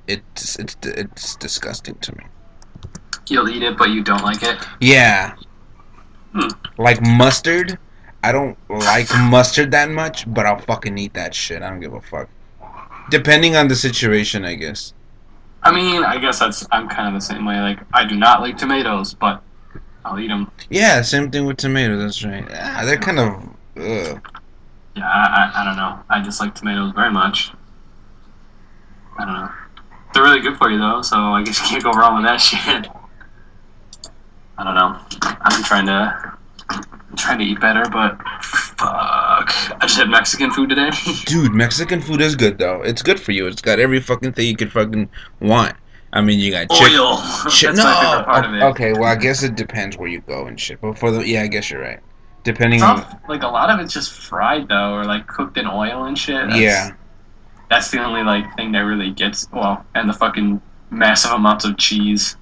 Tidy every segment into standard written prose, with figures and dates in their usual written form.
It's disgusting to me. You'll eat it, but you don't like it. Yeah, Hmm. like mustard. I don't like mustard that much, but I'll fucking eat that shit. I don't give a fuck. Depending on the situation, I guess. I mean, I guess I'm kind of the same way. Like, I do not like tomatoes, but I'll eat them. Yeah, same thing with tomatoes. That's right. Ah, they're kind of. Ugh. Yeah, I don't know. I dislike tomatoes very much. I don't know. They're really good for you though, so I guess you can't go wrong with that shit. I don't know. I'm trying to eat better, but fuck. I just had Mexican food today. Dude, Mexican food is good though. It's good for you. It's got every fucking thing you could fucking want. I mean, you got chick. Oil. Shit. That's my favorite No. part of it. Okay. Well, I guess it depends where you go and shit. But for the yeah, I guess you're right. Depending on Some, like a lot of it's just fried though, or like cooked in oil and shit. yeah. That's the only like thing that really gets well, and the fucking massive amounts of cheese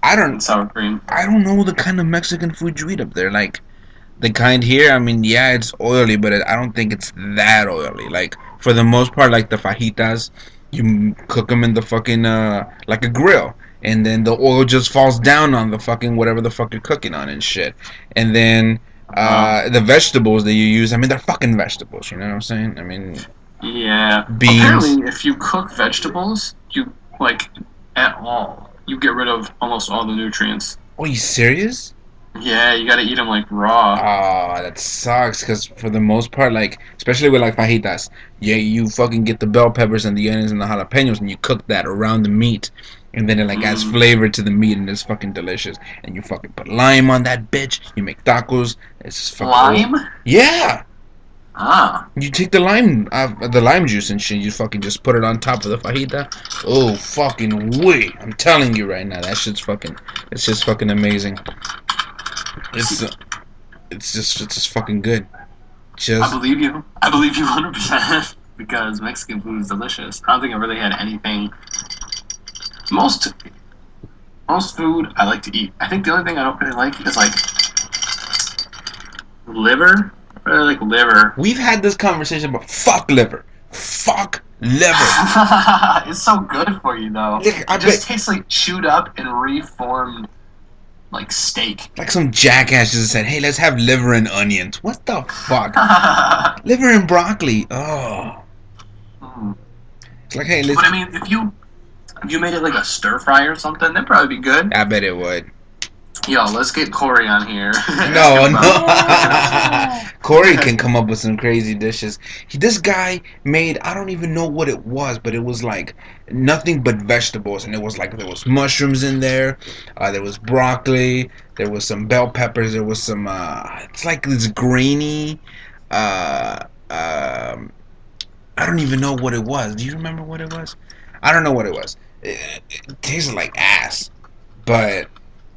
I and don't. sour cream. I don't know the kind of Mexican food you eat up there. Like the kind here. I mean, yeah, it's oily, but I don't think it's that oily. Like for the most part, like the fajitas, you cook them in the fucking like a grill, and then the oil just falls down on the fucking whatever the fuck you're cooking on and shit. And then the vegetables that you use, I mean, they're fucking vegetables. You know what I'm saying? I mean, Yeah. beans. Apparently, if you cook vegetables, you like at all, you get rid of almost all the nutrients. Oh, you serious? Yeah, you gotta eat them like raw. Ah, that sucks. Because for the most part, like especially with like fajitas, yeah, you fucking get the bell peppers and the onions and the jalapenos, and you cook that around the meat, and then it like adds Mm. flavor to the meat, and it's fucking delicious. And you fucking put lime on that bitch. You make tacos. It's just fucking Lime? yeah. Ah. You take the lime juice and shit. You fucking just put it on top of the fajita. Oh fucking wait! I'm telling you right now, that shit's fucking. It's just fucking amazing. It's it's just fucking good. I Just believe you. I believe you 100% because Mexican food is delicious. I don't think I really had anything. Most most food I like to eat. I think the only thing I don't really like is like liver. I really like liver. we've had this conversation about fuck liver, fuck liver. It's so good for you though. Look, I It just bet tastes like chewed up and reformed like steak. like some jackass just said, "Hey, let's have liver and onions." What the fuck? Mm. Liver and broccoli. Oh, it's like, hey, let's. But I mean, if you made it like a stir fry or something, that'd probably be good. I bet it would. Yo, let's get Corey on here. No, no. Corey can come up with some crazy dishes. This guy made, I don't even know what it was, but it was like nothing but vegetables, and it was like there was mushrooms in there, there was broccoli, there was some bell peppers, there was some. It's like this grainy. Uh, um, I don't even know what it was. Do you remember what it was? I don't know what it was. It tasted like ass, but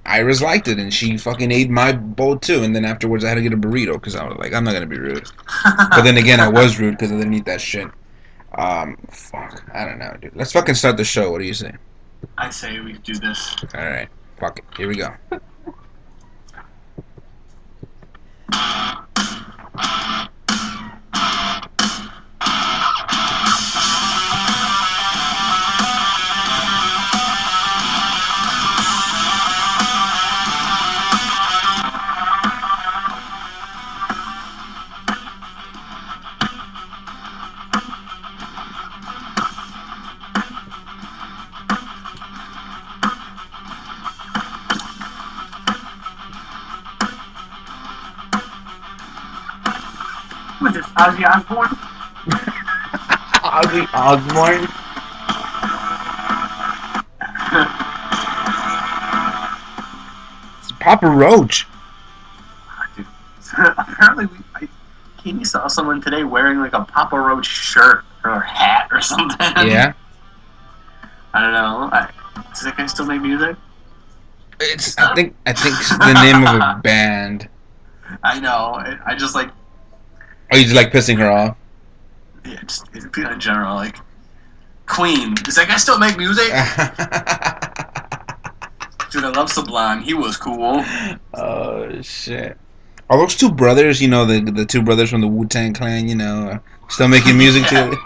Iris liked it, and she fucking ate my bowl too. And then afterwards, I had to get a burrito because I was like, I'm not gonna be rude. But then again, I was rude because I didn't eat that shit. Fuck, I don't know, dude. Let's fucking start the show. What do you say? I say we do this. All right, fuck it. Here we go. What is this, Ozzy Osbourne? Ozzy Osbourne. It's Papa Roach. Dude, apparently, Katie saw someone today wearing like a Papa Roach shirt or hat or something. Yeah. I don't know. Does that guy still make music? It's. I think it's the name of a band. I know. I just like, Oh, you just like pissing her off? yeah, just in general, like, Queen. Does that guy still make music? Dude, I love Sublime. He was cool. Oh shit! Are those two brothers? You know the two brothers from the Wu-Tang Clan. You know, still making music Yeah. too.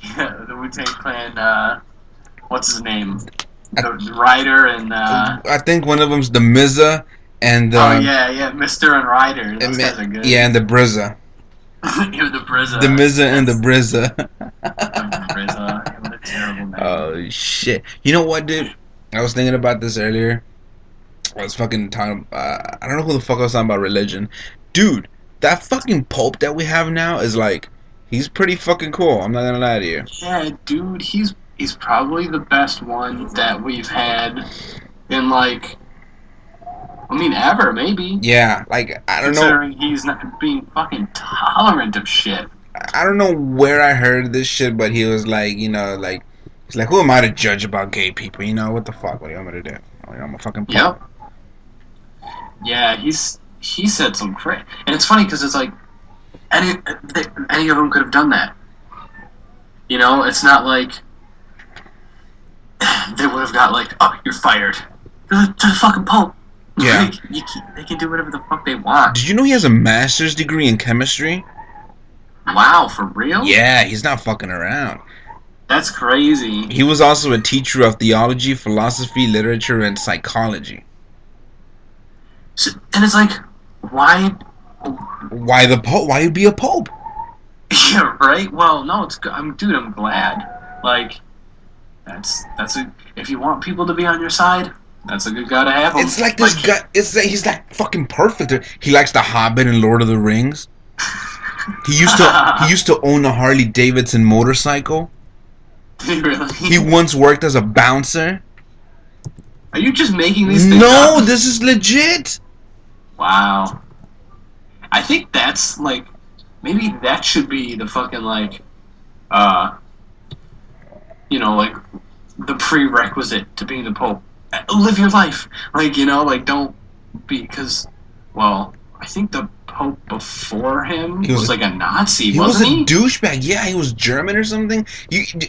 Yeah, the Wu-Tang Clan. What's his name? I, The writer and I think one of them's the Mizza and oh yeah, Mister and Ryder. Those guys are yeah, good. and the Brizza. You're the The Brizza. Mizza and the That's Brizza. the Brizza. What a terrible name. Oh shit! You know what, dude? I was thinking about this earlier. I was fucking talking. I don't know who the fuck I was talking about religion, dude. That fucking pope that we have now is like, he's pretty fucking cool. I'm not gonna lie to you. Yeah, dude, he's probably the best one that we've had in like I mean ever maybe. Yeah, like I don't know. Considering he's not being fucking tolerant of shit. I don't know where I heard this shit, but he was like, like he's like, who am I to judge about gay people? You know what the fuck? What do you want me to do? I'm a fucking pope. Yep. Yeah, he said some crit, and it's funny because it's like any of them could have done that. You know, it's not like they would have got like, oh, you're fired. To the fucking Pope. Yeah. They can do whatever the fuck they want. Did you know he has a master's degree in chemistry? Wow, for real? Yeah, he's not fucking around. That's crazy. He was also a teacher of theology, philosophy, literature, and psychology. So, and it's like, why? Why the pope? Why you be a pope? Yeah, right. Well, no, it's good. I'm glad. Like, that's a. If you want people to be on your side, that's a good guy to have. It's like this guy. It's like he's like fucking perfect. He likes The Hobbit and Lord of the Rings. He used to own a Harley Davidson motorcycle. Really? He once worked as a bouncer. Are you just making these things No, up? this is legit. Wow. I think that's like maybe that should be the fucking like like the prerequisite to being the Pope. Live your life. Like, like don't be because well, I think the Pope before him was like a Nazi, He was wasn't a he? douchebag. Yeah, he was German or something.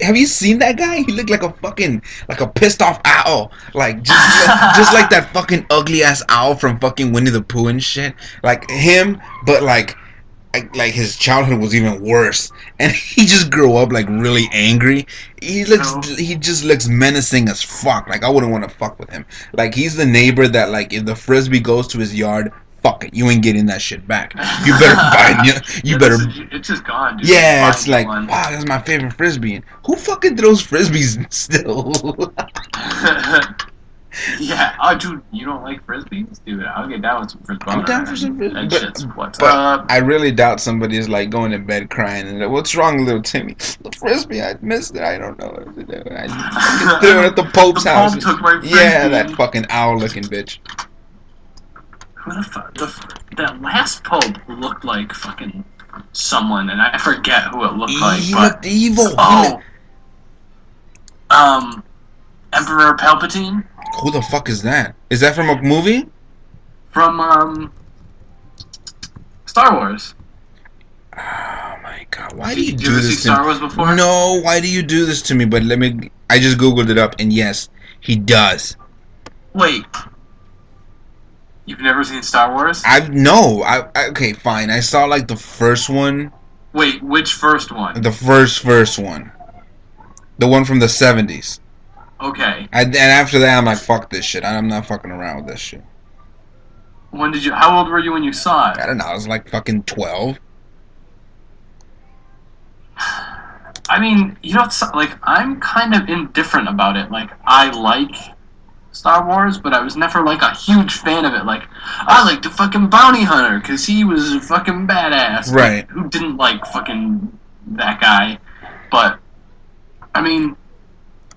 Have you seen that guy? He looked like a pissed off owl. Like just like that fucking ugly ass owl from fucking Winnie the Pooh and shit. Like him, but like his childhood was even worse, and he just grew up like really angry. He just looks menacing as fuck. Like I wouldn't want to fuck with him. Like he's the neighbor that like if the frisbee goes to his yard, fuck it, you ain't getting that shit back. You better find you better. It's just gone, dude. Yeah, it's like wow, that's my favorite frisbee. And who fucking throws frisbees still? Yeah, oh, dude, you don't like frisbees, dude? I'll get down with some frisbees. I'm down for some frisbees, that shit's what's but up. I really doubt somebody is like going to bed crying and like, what's wrong, little Timmy? The frisbee, I missed it. I don't know what to do. I threw it at the Pope's house. Pope took my frisbee. Yeah, that fucking owl-looking bitch. Who the fuck? That last Pope looked like fucking someone, and I forget who it looked like. He but, looked evil. Oh, Emperor Palpatine. Who the fuck is that? Is that from a movie? From Star Wars. Oh my god! Why do you Did do you ever this see to Star me? Wars before? No, why do you do this to me? But let me. I just googled it up, and yes, he does. Wait. You've never seen Star Wars? Okay, fine. I saw like the first one. Wait, which first one? The first one. The one from the 70s. Okay. And after that, I'm like, fuck this shit. I'm not fucking around with this shit. How old were you when you saw it? I don't know. I was like fucking 12. I mean, like, I'm kind of indifferent about it. Like, I like Star Wars, but I was never, like, a huge fan of it. Like, I like the fucking bounty hunter, because he was a fucking badass. Right. Like, who didn't like fucking that guy? But, I mean...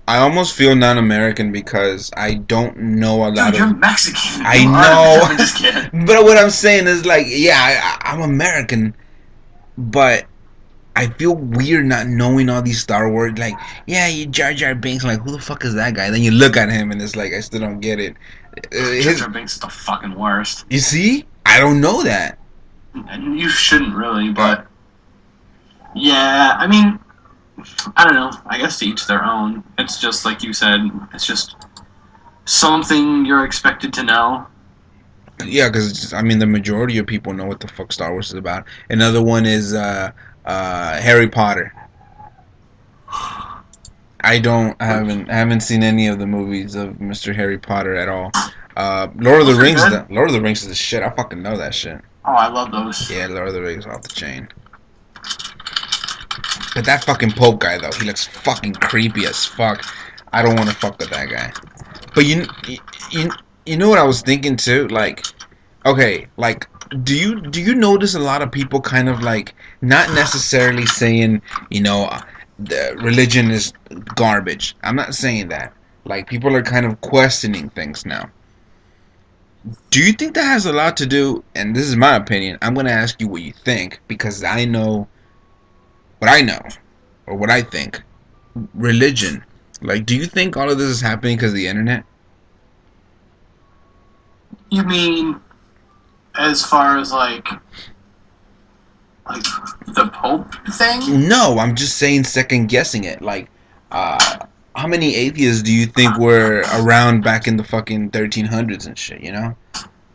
I almost feel non-American because I don't know a lot Dude, you're Mexican. I know. I'm just kidding. But what I'm saying is, like, yeah, I'm American, but I feel weird not knowing all these Star Wars. Like, yeah, you Jar Jar Binks. Like, who the fuck is that guy? And then you look at him, and it's like, I still don't get it. Jar Jar Binks is the fucking worst. You see? I don't know that. And you shouldn't really, but... Yeah, I mean... I don't know. I guess to each their own. It's just, like you said, it's just something you're expected to know. Yeah, because, I mean, the majority of people know what the fuck Star Wars is about. Another one is Harry Potter. Which, I haven't seen any of the movies of Mr. Harry Potter at all. Lord of the those are Rings, good. Lord of the Rings is the shit. I fucking know that shit. Oh, I love those. Yeah, Lord of the Rings off the chain. But that fucking Pope guy though, he looks fucking creepy as fuck. I don't want to fuck with that guy. But you you know what I was thinking too? Like, okay, like do you notice a lot of people kind of like not necessarily saying, you know, the religion is garbage. I'm not saying that. Like people are kind of questioning things now. Do you think that has a lot to do, and this is my opinion, I'm going to ask you what you think because I know what I know or what I think. Religion. Like, do you think all of this is happening because of the internet? You mean as far as like the Pope thing? No, I'm just saying second guessing it. Like, how many atheists do you think were around back in the fucking 1300s and shit, you know?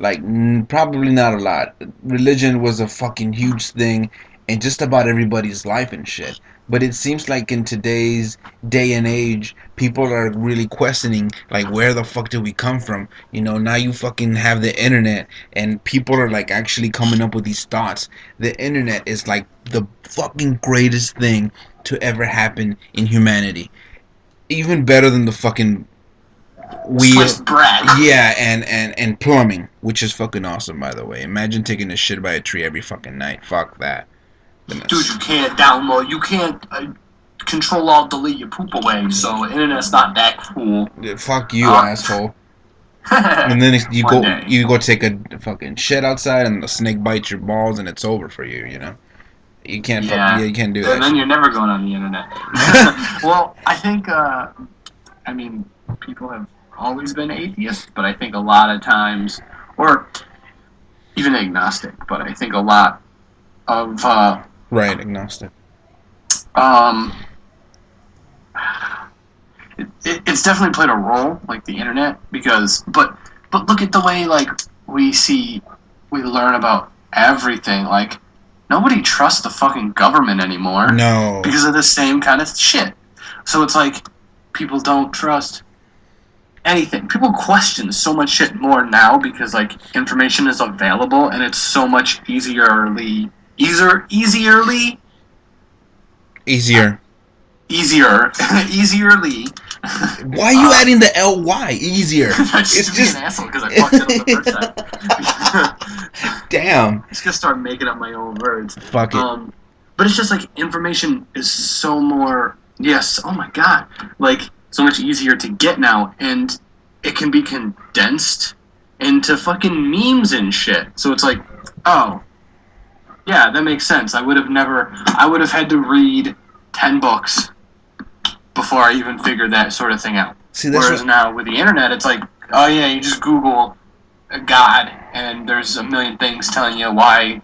Like, probably not a lot. Religion was a fucking huge thing in just about everybody's life and shit. But it seems like in today's day and age, people are really questioning, like, where the fuck did we come from? You know, now you fucking have the internet, and people are, like, actually coming up with these thoughts. The internet is, like, the fucking greatest thing to ever happen in humanity. Even better than the fucking wheel. Sliced bread. Yeah, and plumbing, which is fucking awesome, by the way. Imagine taking a shit by a tree every fucking night. Fuck that. Dude, you can't download, you can't control alt delete your poop away, so internet's not that cool. Fuck you, Uh, asshole. And then One day. you go take a fucking shit outside, and the snake bites your balls, and it's over for you. You know, Yeah. you can't do And that then shit. you're never going on the internet. Well, I think, I mean, people have always been atheists, but I think a lot of times, or even agnostic, but I think a lot of, Right, agnostic. um, it's definitely played a role, like the internet, because, but look at the way, like, we learn about everything, like, nobody trusts the fucking government anymore No. because of the same kind of shit. So it's like people don't trust anything. People question so much shit more now because like information is available and it's so much easierly Easier. easier easierly. Why are you adding the ly? Easier. I just It's be an just. asshole because I fucked it up the first time. Damn. I'm just gonna start making up my own words. Fuck it. But it's just like information is so more. Yes. Oh my god. Like so much easier to get now, and it can be condensed into fucking memes and shit. So it's like, oh, yeah, that makes sense. I would have never. I would have had to read 10 books before I even figured that sort of thing out. See, that's Whereas what. now with the internet, it's like, oh yeah, you just Google God, and there's a million things telling you why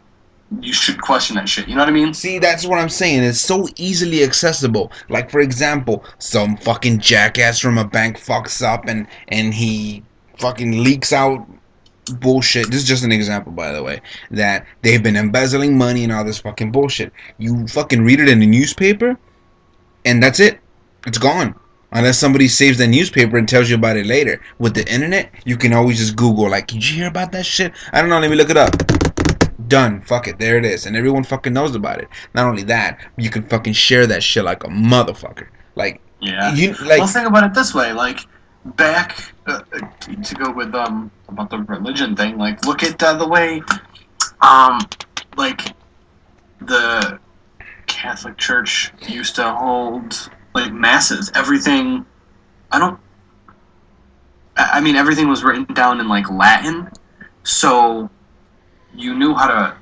you should question that shit. You know what I mean? See, that's what I'm saying. It's so easily accessible. Like, for example, some fucking jackass from a bank fucks up and he fucking leaks out bullshit. This is just an example, by the way, that they've been embezzling money and all this fucking bullshit. You fucking read it in the newspaper, and that's it. It's gone. Unless somebody saves the newspaper and tells you about it later. With the internet, you can always just Google, like, did you hear about that shit? I don't know, let me look it up. Done. Fuck it. There it is. And everyone fucking knows about it. Not only that, you can fucking share that shit like a motherfucker. Like, Yeah. you, like, Well, think about it this way. Like, back to go with about the religion thing. Like, look at the way, um, like the Catholic Church used to hold like masses. Everything. I don't. I mean, everything was written down in like Latin, so you knew how to.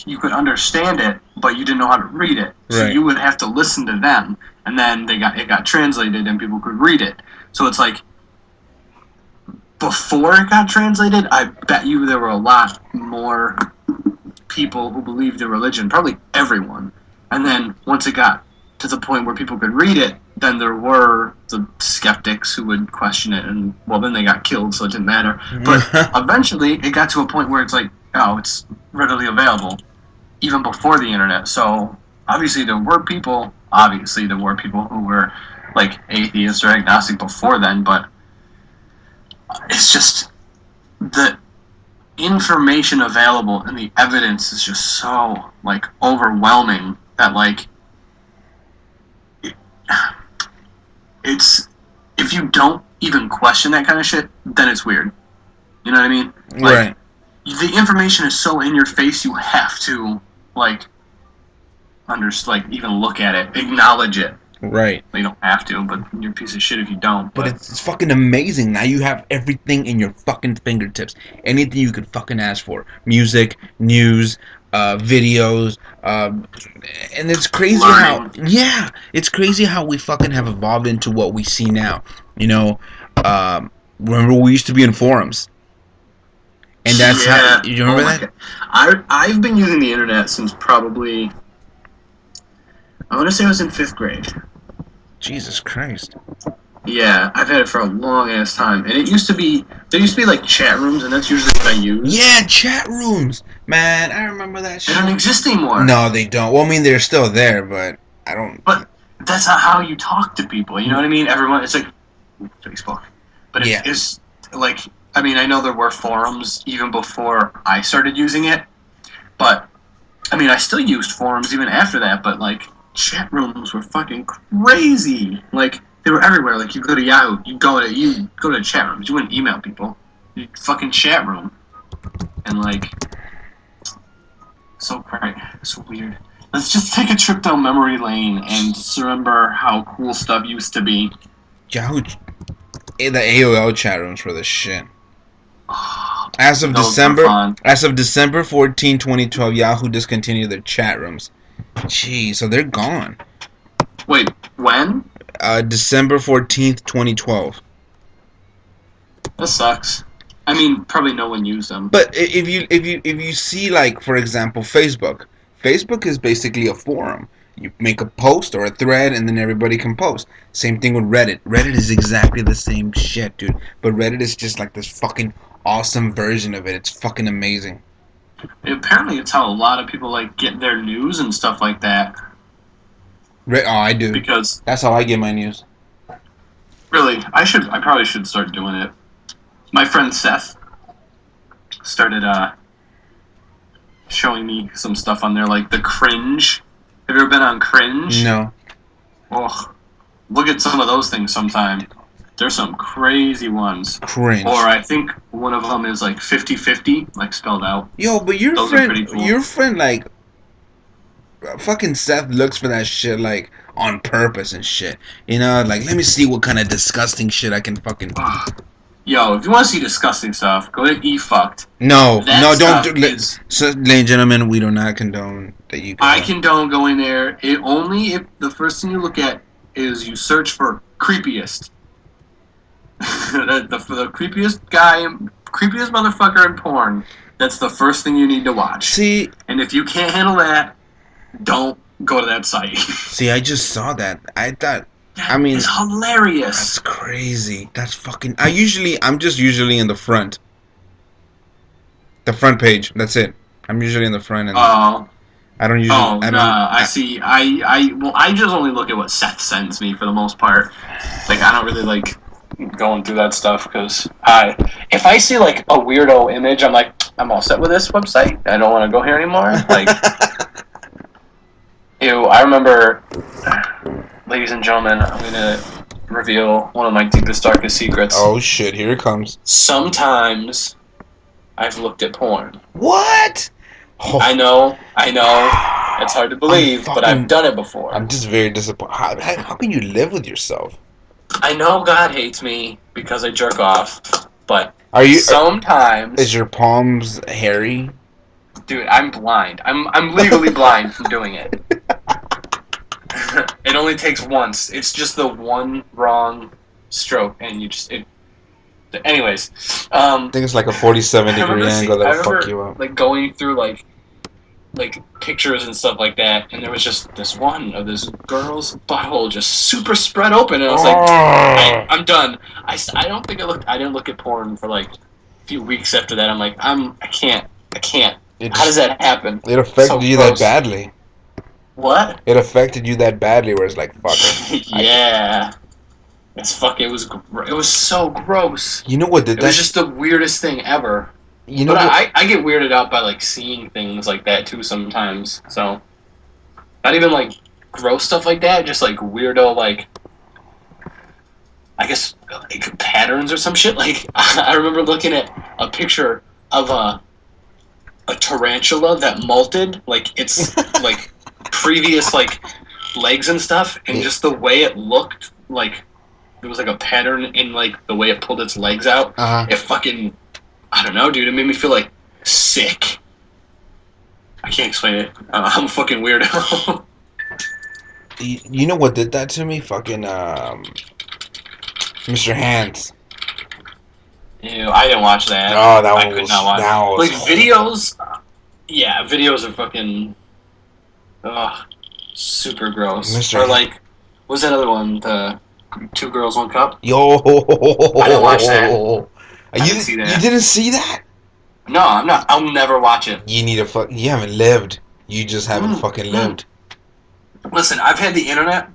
You could understand it, but you didn't know how to read it. So Right. you would have to listen to them, and then it got translated, and people could read it. So it's like before it got translated, I bet you there were a lot more people who believed in religion, probably everyone. And then once it got to the point where people could read it, then there were the skeptics who would question it, and well, then they got killed, so it didn't matter. But eventually, it got to a point where it's like, oh, it's readily available, even before the internet. So obviously, there were people who were like atheist or agnostic before then, but it's just the information available and the evidence is just so like overwhelming that like it's if you don't even question that kind of shit, then it's weird. You know what I mean? Like Right. the information is so in your face, you have to like like even look at it, acknowledge it. Right. You don't have to, but you're a piece of shit if you don't. But it's fucking amazing. Now you have everything in your fucking fingertips. Anything you could fucking ask for. Music, news, videos, and it's crazy learning. it's crazy how we fucking have evolved into what we see now. You know, remember we used to be in forums. And that's how, you remember that? I've been using the internet since probably, I want to say I was in 5th grade. Jesus Christ. Yeah, I've had it for a long ass time, and there used to be like chat rooms, and that's usually what I use. Yeah, chat rooms, man. I remember that shit. They don't exist anymore. No, they don't. Well, I mean, they're still there, but I don't. But that's not how you talk to people. You know what I mean? Everyone, it's like Facebook, but it's like, I mean, I know there were forums even before I started using it, but I mean, I still used forums even after that. But like, chat rooms were fucking crazy. Like, they were everywhere. Like, you go to Yahoo, you go to chat rooms. You wouldn't email people. You fucking chat room, and like, so great, so weird. Let's just take a trip down memory lane and just remember how cool stuff used to be. Yahoo, the AOL chat rooms were the shit. As of December 14, 2012, Yahoo discontinued their chat rooms. Gee, so they're gone. Wait, when? December 14th, 2012. That sucks. I mean, probably no one used them. But if you see, like, for example, Facebook is basically a forum. You make a post or a thread, and then everybody can post. Same thing with Reddit. Reddit is exactly the same shit, dude. But Reddit is just like this fucking awesome version of it. It's fucking amazing. Apparently, it's how a lot of people like get their news and stuff like that. I do. Because that's how I get my news. Really, I probably should start doing it. My friend Seth started showing me some stuff on there, like the Cringe. Have you ever been on Cringe? No. Oh, look at some of those things sometime. There's some crazy ones. Cringe. Or I think one of them is like 50-50, like spelled out. Yo, but your friend, like, fucking Seth looks for that shit, like, on purpose and shit. You know, like, let me see what kind of disgusting shit I can fucking... Yo, if you want to see disgusting stuff, go to eFucked. No, don't do... Ladies and gentlemen, we do not condone that you... I condone going there. Only if the first thing you look at is you search for creepiest. the creepiest guy, creepiest motherfucker in porn. That's the first thing you need to watch. See... And if you can't handle that, don't go to that site. See, I just saw that. I thought... it's hilarious. That's crazy. That's fucking... I'm just usually in the front. The front page. That's it. I'm usually in the front. And I don't usually... I see. I just only look at what Seth sends me for the most part. Like, I don't really like going through that stuff because if I see like a weirdo image, I'm like, I'm all set with this website. I don't want to go here anymore. Like, ew. I remember... Ladies and gentlemen, I'm going to reveal one of my deepest, darkest secrets. Oh, shit. Here it comes. Sometimes I've looked at porn. What? Oh. I know. It's hard to believe, but I've done it before. I'm just very disappointed. How can you live with yourself? I know God hates me because I jerk off, but sometimes... Is your palms hairy? Dude, I'm blind. I'm legally blind from doing it. It only takes once. It's just the one wrong stroke, and you just... Anyways. I think it's like a 47-degree angle that'll fuck you up. Like, going through, like pictures and stuff like that, and there was just this one of this girl's butthole just super spread open, and I was like, I'm done. I don't think I didn't look at porn for, like, a few weeks after that. I'm like, I can't. How does that happen? It affected you that badly. What? It affected you that badly where it's like, fuck it. Yeah. It's fucking. It was so gross. You know what did It was that? just the weirdest thing ever. You know But what? I get weirded out by like seeing things like that too sometimes. So not even like gross stuff like that, just like weirdo like I guess like patterns or some shit. Like I remember looking at a picture of a tarantula that molted like its like previous like legs and stuff, and Yeah. just the way it looked like there was like a pattern in like the way it pulled its legs out. Uh-huh. It fucking I don't know, dude. It made me feel like sick. I can't explain it. I'm a fucking weirdo. You know what did that to me? Fucking Mr. Hands. Ew, I didn't watch that. Oh, that I one could was not watch. that Like was videos, yeah, videos are fucking ugh, super gross. Mr. Or like, what's that other one? The Two Girls One Cup. Yo. I didn't watch that. I You didn't see you that. didn't see that? No, I'm not. I'll never watch it. You need a fuck. You haven't lived. You just haven't Mm, fucking mm. lived. Listen, I've had the internet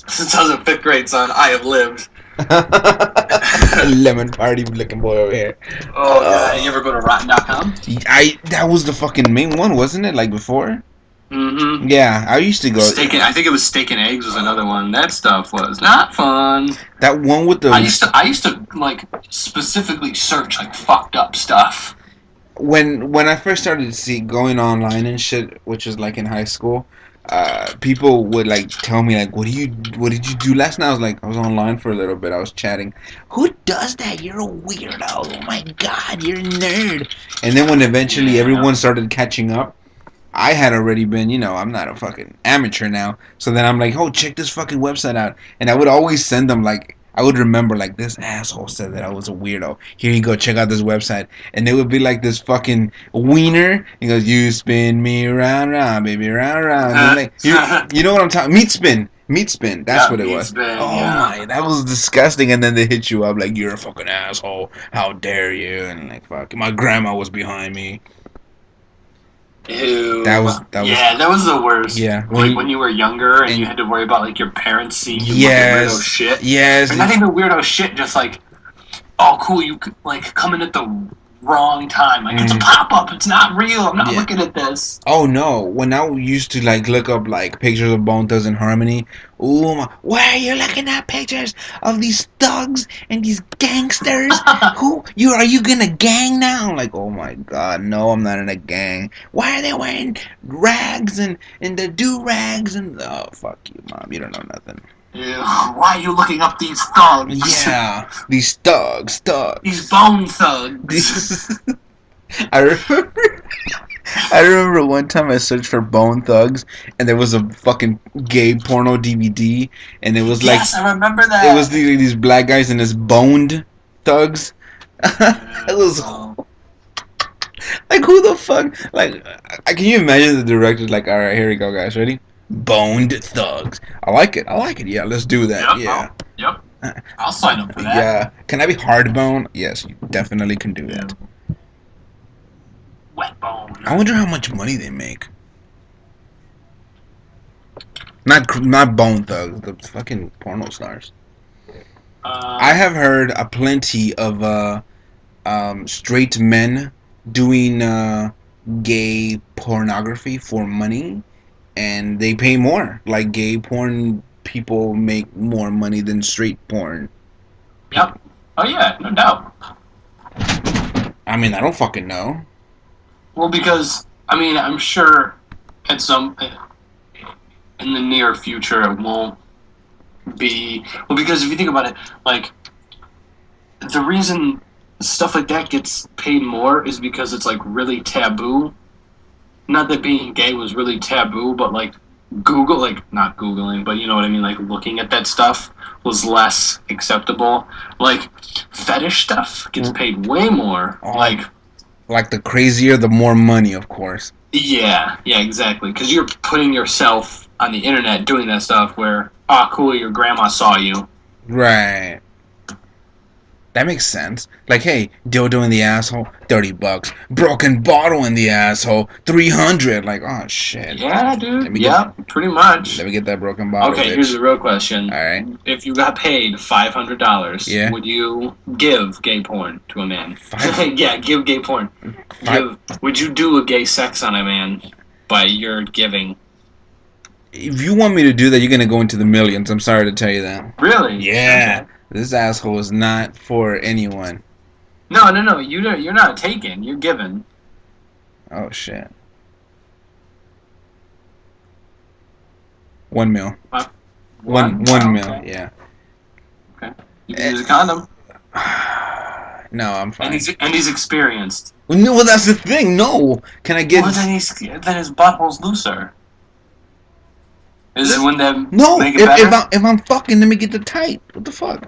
since I was in fifth grade, son. I have lived. Lemon party looking boy over here. Oh yeah, you ever go to Rotten.com? I that was the fucking main one, wasn't it? Like before. Mm-hmm. Yeah, I used to go. I think it was Steak and Eggs was another one. That stuff was not fun. That one with the I used to like specifically search like fucked up stuff. when I first started to see going online and shit, which was like in high school. People would like tell me like, what did you do last night? I was like, I was online for a little bit. I was chatting. Who does that? You're a weirdo. Oh my god, you're a nerd. And then when eventually Yeah. everyone started catching up, I had already been, I'm not a fucking amateur now. So then I'm like, oh, check this fucking website out. And I would always send them like, I would remember like this asshole said that I was a weirdo. Here you go, check out this website. And it would be like this fucking wiener. He goes, you spin me round, round, baby, round, round. And like, you know what I'm talking? Meat spin. Meat spin. That's Yeah, what it meat was. spin, Oh yeah. my, that was disgusting. And then they hit you up like, you're a fucking asshole. How dare you? And like, fuck, my grandma was behind me. Ew. That was yeah, that was the worst. Yeah. Like when you were younger and you had to worry about like your parents seeing you looking weirdo shit. Or not even weirdo shit, just like, oh cool, you could, like coming at the wrong time. Like it's a pop up. It's not real. I'm not looking at this. Oh no! When I used to like look up like pictures of Bone Thugs and Harmony, ooh, why are you looking at pictures of these thugs and these gangsters? Are you gonna gang now? I'm like, oh my god, no, I'm not in a gang. Why are they wearing rags and the do rags and oh fuck you, mom, you don't know nothing. Ew, why are you looking up these thugs? Yeah, these thugs. These bone thugs. I remember. I remember one time I searched for Bone Thugs, and there was a fucking gay porno DVD, and it was like, yes, I remember that. it was these black guys and this boned thugs. It was like, who the fuck? Like, can you imagine the director's like, all right, here we go, guys, ready? Boned thugs. I like it. Yeah, let's do that. Yep, yep. I'll sign up for that. Yeah. Can I be hardbone? Yes, you definitely can do that. Wet bone. I wonder how much money they make. Not Bone Thugs, the fucking porno stars. I have heard a plenty of straight men doing gay pornography for money, and they pay more. Like gay porn people make more money than straight porn. Yep. Oh yeah, no doubt. I mean, I don't fucking know. Well, because I mean, I'm sure at some in the near future it won't be well. Because if you think about it, like the reason stuff like that gets paid more is because it's like really taboo. Not that being gay was really taboo, but like not Googling, but you know what I mean, like looking at that stuff was less acceptable. Like fetish stuff gets paid way more. Like the crazier, the more money, of course. Yeah, exactly. Because you're putting yourself on the internet doing that stuff where, cool, your grandma saw you. Right. That makes sense. Like, hey, dildo in the asshole, $30. Broken bottle in the asshole, 300. Like, oh shit. Yeah, Let dude. me get Yeah, pretty much. let me get that broken bottle, Okay, here's bitch. the real question. All right. If you got paid $500, Yeah. would you give gay porn to a man? Five. Yeah, give gay porn. Five. Would you do a gay sex on a man by your giving? If you want me to do that, you're gonna go into the millions. I'm sorry to tell you that. Really? Yeah. Okay. This asshole is not for anyone. No, no, no. You're not taking. You're giving. Oh shit. 1 mil. One mil. Okay. Yeah. Okay. You can Eh, use a condom, no, I'm and fine. he's experienced. No, well, that's the thing. No, can I get? Well, then his butthole's looser. Wouldn't that No, make it better? if I'm fucking, let me get the tight. What the fuck?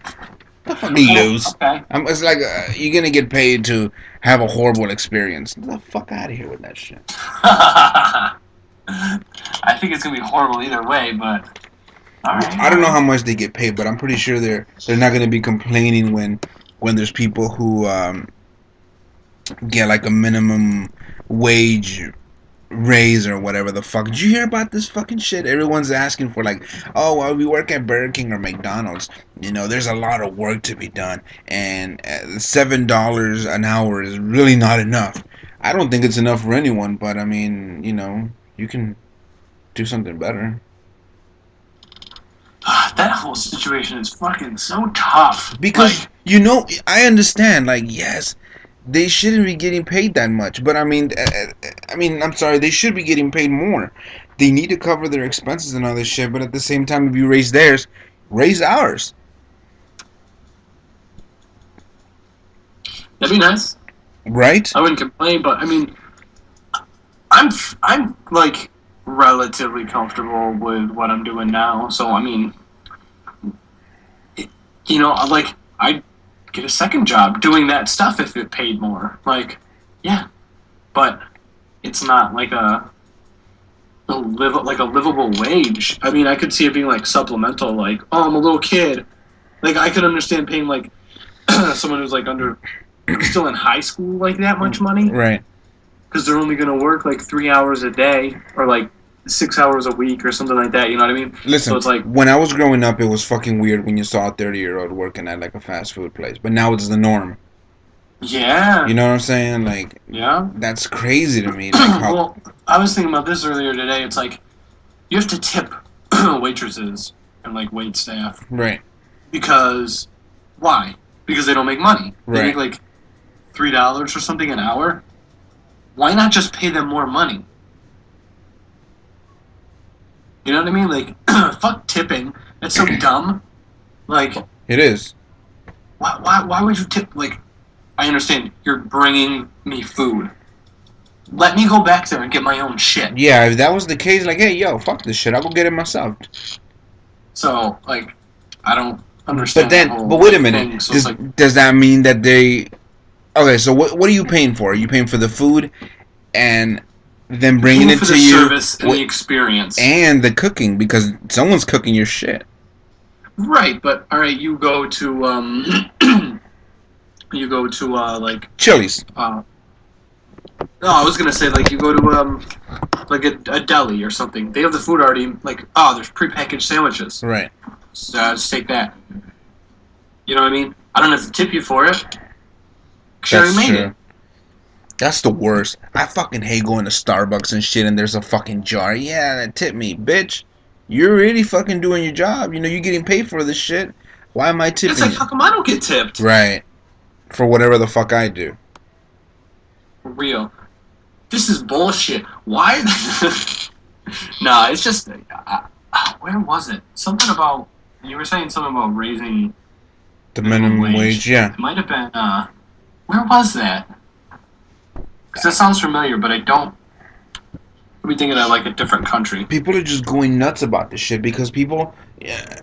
The fuck Well, lose. okay. It's like you're gonna get paid to have a horrible experience. Get the fuck out of here with that shit. I think it's gonna be horrible either way, but all right. I don't know how much they get paid, but I'm pretty sure they're not gonna be complaining when there's people who get like a minimum wage raise or whatever the fuck. Did you hear about this fucking shit? Everyone's asking for like, oh, well, we work at Burger King or McDonald's. You know, there's a lot of work to be done, and $7 an hour is really not enough. I don't think it's enough for anyone, but I mean, you know, you can do something better. That whole situation is fucking so tough. Because you know, I understand. Like, yes, they shouldn't be getting paid that much, but I mean, I'm sorry, they should be getting paid more. They need to cover their expenses and all this shit, but at the same time, if you raise theirs, raise ours, That'd be nice. right? I wouldn't complain, but I mean, I'm like relatively comfortable with what I'm doing now. So I mean, like I'd get a second job doing that stuff if it paid more. Like, yeah, but it's not like a livable wage. I mean, I could see it being like supplemental. Like, oh, I'm a little kid. Like, I could understand paying like someone who's like still in high school like that much money Right. because they're only going to work like 3 hours a day or like 6 hours a week or something like that. You know what I mean? Listen, So it's like, when I was growing up, it was fucking weird when you saw a 30-year-old working at like a fast food place, but now it's the norm. yeah, You know what I'm saying? Like, yeah. that's crazy to me. Like, how? Well, I was thinking about this earlier today. It's like you have to tip waitresses and like wait staff Right. because why? Because they don't make money. They Right. make like $3 or something an hour. Why not just pay them more money? You know what I mean? Like, fuck tipping. That's so dumb. Like, It is. why would you tip? Like, I understand you're bringing me food. Let me go back there and get my own shit. Yeah, if that was the case, like, hey, yo, fuck this shit. I'll go get it myself. So, like, I don't understand. But wait a minute. Thing. So it's like, Does that mean that they? Okay, so what are you paying for? Are you paying for the food, and then bringing paying it for to the you, service and the experience, and the cooking because someone's cooking your shit. right? But all right, you go to like Chili's. no, I was gonna say like you go to like a deli or something. They have the food already like there's prepackaged sandwiches. Right. So just take that. You know what I mean? I don't have to tip you for it. Sure, That's made true. it. That's the worst. I fucking hate going to Starbucks and shit and there's a fucking jar. Yeah, tip me, bitch. You're really fucking doing your job. You know, you're getting paid for this shit. Why am I tipping It's like you? how come I don't get tipped? Right. For whatever the fuck I do. For real. This is bullshit. Why? Nah, it's just where was it? Something about you were saying something about raising The minimum wage, yeah. It might have been where was that? Because that sounds familiar, but I don't. I'd be thinking of like a different country. People are just going nuts about this shit because people. Yeah,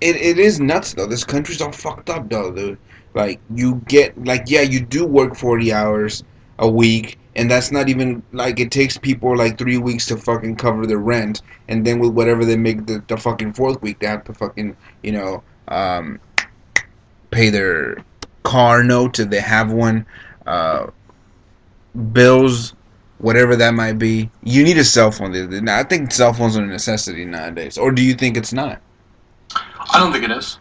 it is nuts though. This country's all fucked up though, dude. Like you get like yeah, you do work 40 hours a week, and that's not even like it takes people like 3 weeks to fucking cover their rent, and then with whatever they make the fucking fourth week, they have to fucking pay their car note if they have one, uh, bills, whatever that might be. You need a cell phone. I think cell phones are a necessity nowadays. Or do you think it's not? I don't think it is.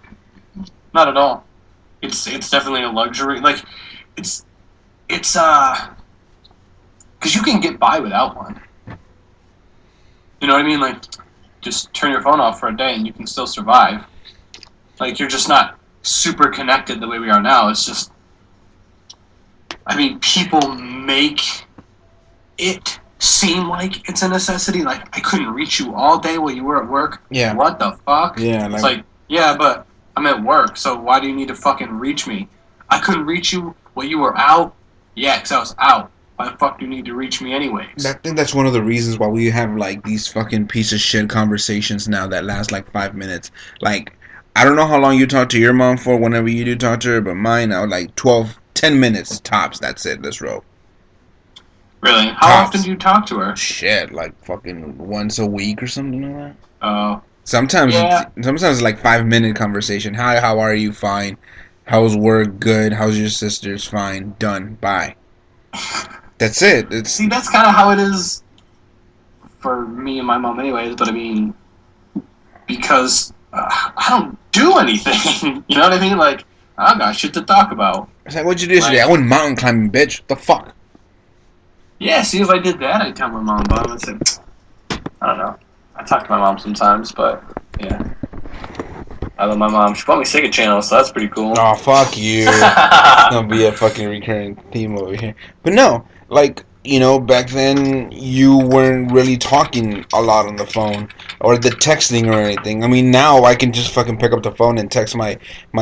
Not at all. It's definitely a luxury. Like it's it's because you can get by without one. You know what I mean? Like just turn your phone off for a day and you can still survive. Like you're just not super connected the way we are now. It's just I mean, people make it seem like it's a necessity. Like I couldn't reach you all day while you were at work. Yeah. What the fuck? Yeah. It's like, yeah, but I'm at work, so why do you need to fucking reach me? I couldn't reach you while you were out. Yeah, because I was out. Why the fuck do you need to reach me anyways? I think that's one of the reasons why we have like these fucking piece of shit conversations now that last like 5 minutes. Like, I don't know how long you talk to your mom for whenever you do talk to her, but mine are like 12, 10 minutes tops. That's it. Let's roll. Really? How often do you talk to her? Shit, like fucking once a week or something like that. Oh. Sometimes, Yeah. sometimes it's like 5 minute conversation. Hi, how are you? Fine. How's work? Good. How's your sisters? Fine. Done. Bye. That's it. It's See, that's kind of how it is for me and my mom, anyways. But I mean, because I don't do anything. You know what I mean? Like I got shit to talk about. It's like, what'd you do yesterday? I went mountain climbing, bitch. What the fuck? Yeah, see, if I did that, I'd tell my mom about it. I'd say, I don't know. I talk to my mom sometimes, but yeah. I love my mom. She bought me Sega channel, so that's pretty cool. Oh, fuck you. It's gonna be a fucking recurring theme over here. But no, like, you know, back then you weren't really talking a lot on the phone or the texting or anything. I mean, now I can just fucking pick up the phone and text my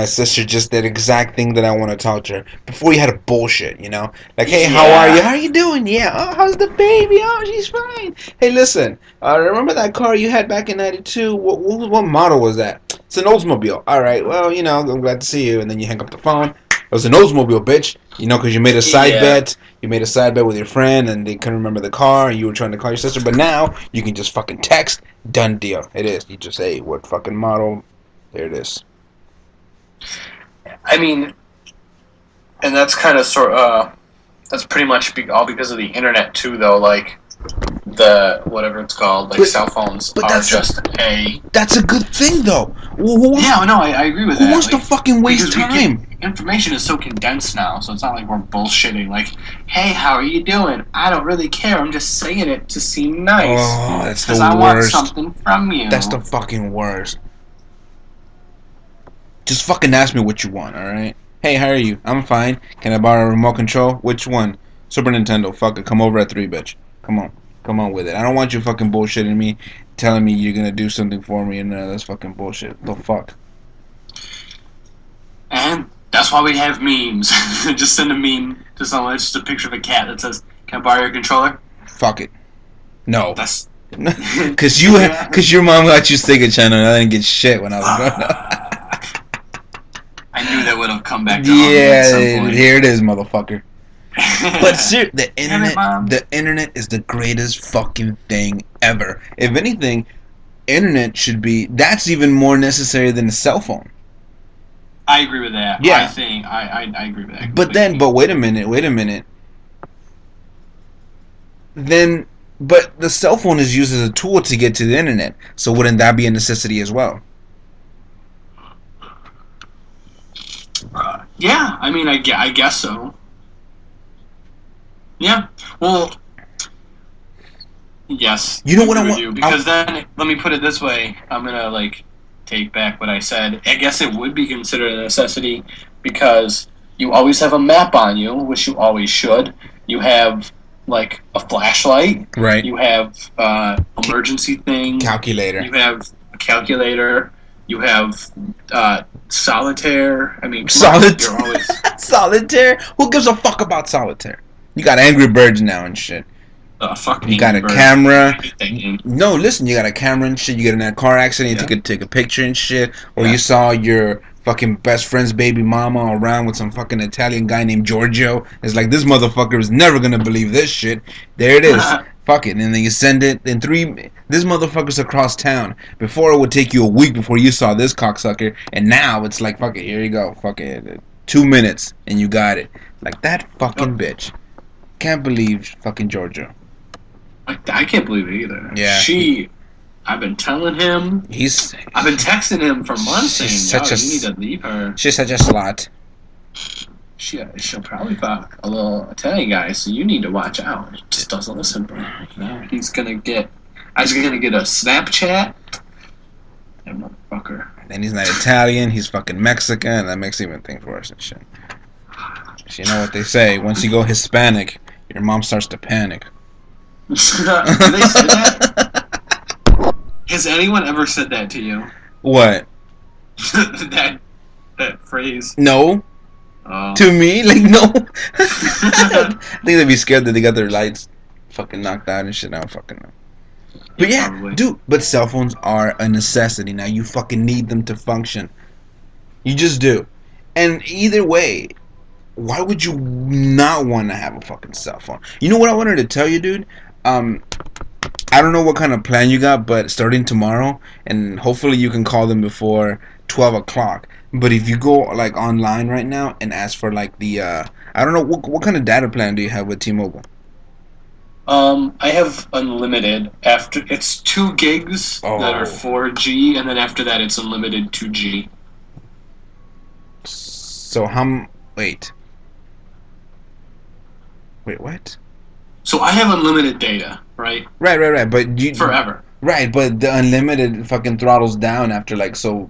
sister just that exact thing that I want to talk to her. Before you had a bullshit, you know? Like, hey, how are you? How are you doing? Yeah. Oh, how's the baby? Oh, she's fine. Hey, listen, remember that car you had back in 92? What model was that? It's an Oldsmobile. All right, well, you know, I'm glad to see you. And then you hang up the phone. It was an Oldsmobile, bitch. You know, because you made a side bet. You made a side bet with your friend, and they couldn't remember the car, and you were trying to call your sister. But now, you can just fucking text. Done deal. It is. You just say, what fucking model? There it is. I mean, and that's kind of that's pretty much all because of the internet, too, though. Like, the whatever it's called, like cell phones are just that's a good thing though. Yeah, no, I agree with that. Who wants to fucking waste time? Information is so condensed now, so it's not like we're bullshitting. Like, hey, how are you doing? I don't really care. I'm just saying it to seem nice. Oh, that's the worst. Because I want something from you. That's the fucking worst. Just fucking ask me what you want, all right? Hey, how are you? I'm fine. Can I borrow a remote control? Which one? Super Nintendo. Fuck it. Come over at 3, bitch. Come on. Come on with it. I don't want you fucking bullshitting me, telling me you're gonna do something for me, and that's fucking bullshit. The fuck. And that's why we have memes. Just send a meme to someone. It's just a picture of a cat that says, "Can I borrow your controller?" Fuck it. No. That's because your mom got you Sega channel, and I didn't get shit when I was growing up. I knew that would have come back to haunt me at some point. Here it is, motherfucker. But seriously, the internet is the greatest fucking thing ever. If anything, internet should be, that's even more necessary than a cell phone. I agree with that. Yeah. I agree with that. But wait a minute. Then, but the cell phone is used as a tool to get to the internet. So wouldn't that be a necessity as well? Yeah, I mean, I guess so. Yeah. Well, yes. You know what I want? Because then, let me put it this way. I'm gonna like take back what I said. I guess it would be considered a necessity because you always have a map on you, which you always should. You have like a flashlight. Right. You have emergency thing. Calculator. You have a calculator. You have solitaire. I mean, solitaire. You're always solitaire. Who gives a fuck about solitaire? You got Angry Birds now and shit. You got a camera. No, listen, you got a camera and shit. You get in that car accident, you take a picture and shit. Or you saw your fucking best friend's baby mama around with some fucking Italian guy named Giorgio. It's like, this motherfucker is never gonna believe this shit. There it is. Fuck it, and then you send it in this motherfucker's across town. Before it would take you a week before you saw this cocksucker, and now it's like, fuck it, here you go, fuck it, 2 minutes and you got it. Like that fucking Yep. bitch. Can't believe fucking Georgia. I can't believe it either. Yeah, I've been telling him. he's I've been texting him for months she's saying, such "Yo, a you need to leave her." she's such a slut. She'll probably fuck a little Italian guy, so you need to watch out. He just doesn't listen, bro. Now he's gonna get. I was gonna get a Snapchat. That motherfucker. And he's not Italian, he's fucking Mexican. That makes even things worse and shit. You know what they say? Once you go Hispanic, your mom starts to panic. Do they say that? Has anyone ever said that to you? What? that phrase. No. To me, like no. I think they'd be scared that they got their lights fucking knocked out and shit. I don't fucking know. But yeah, probably. dude. But cell phones are a necessity now. You fucking need them to function. You just do. And either way, why would you not want to have a fucking cell phone? You know what I wanted to tell you, dude? I don't know what kind of plan you got, but starting tomorrow, and hopefully you can call them before 12 o'clock. But if you go like online right now and ask for like the I don't know what kind of data plan do you have with T-Mobile? I have unlimited. After it's 2 gigs that are 4G, and then after that it's unlimited 2G. So wait, what? So I have unlimited data, right? Right. But you forever. Right, but the unlimited fucking throttles down after like so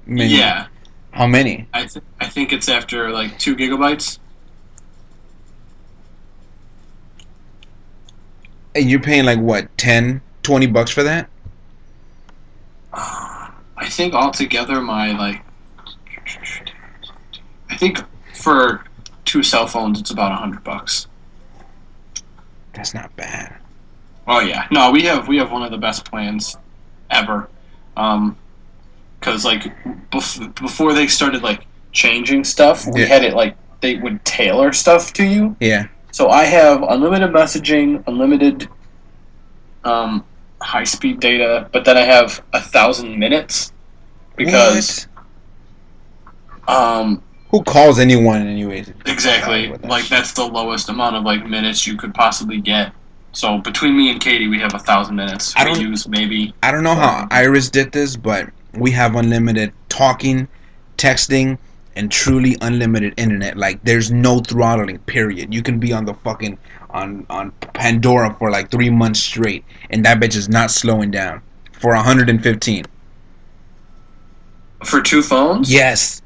many. Yeah. How many? I think it's after like 2 gigabytes. And you're paying like what, 10, 20 bucks for that? I think altogether I think for 2 cell phones it's about $100. That's not bad. Oh yeah, no, we have one of the best plans ever. Because like before they started like changing stuff, we had it like they would tailor stuff to you. Yeah. So I have unlimited messaging, unlimited high speed data, but then I have 1,000 minutes because who calls anyone anyways? Exactly. Like that's the lowest amount of like minutes you could possibly get. So between me and Katie, we have 1,000 minutes. I don't know how Iris did this, but we have unlimited talking, texting, and truly unlimited internet. Like there's no throttling. Period. You can be on the fucking on Pandora for like 3 months straight, and that bitch is not slowing down for 115. For 2 phones? Yes.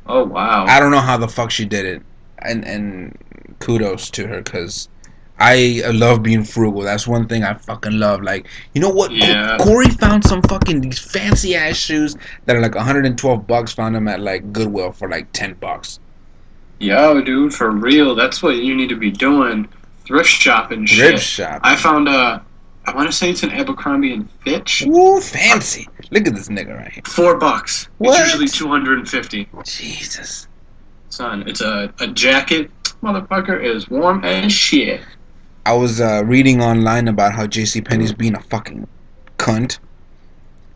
Oh wow. I don't know how the fuck she did it, and kudos to her, because I love being frugal. That's one thing I fucking love. Like, you know what? Yeah. Corey found some fucking these fancy ass shoes that are like 112 bucks. Found them at like Goodwill for like 10 bucks. Yo, dude, for real. That's what you need to be doing. Thrift shopping shit. Thrift shop. I found I want to say it's an Abercrombie and Fitch. Ooh, fancy. Look at this nigga right here. $4. What? It's usually 250. Jesus. Son, it's a jacket. Motherfucker is warm as shit. I was reading online about how JCPenney's being a fucking cunt.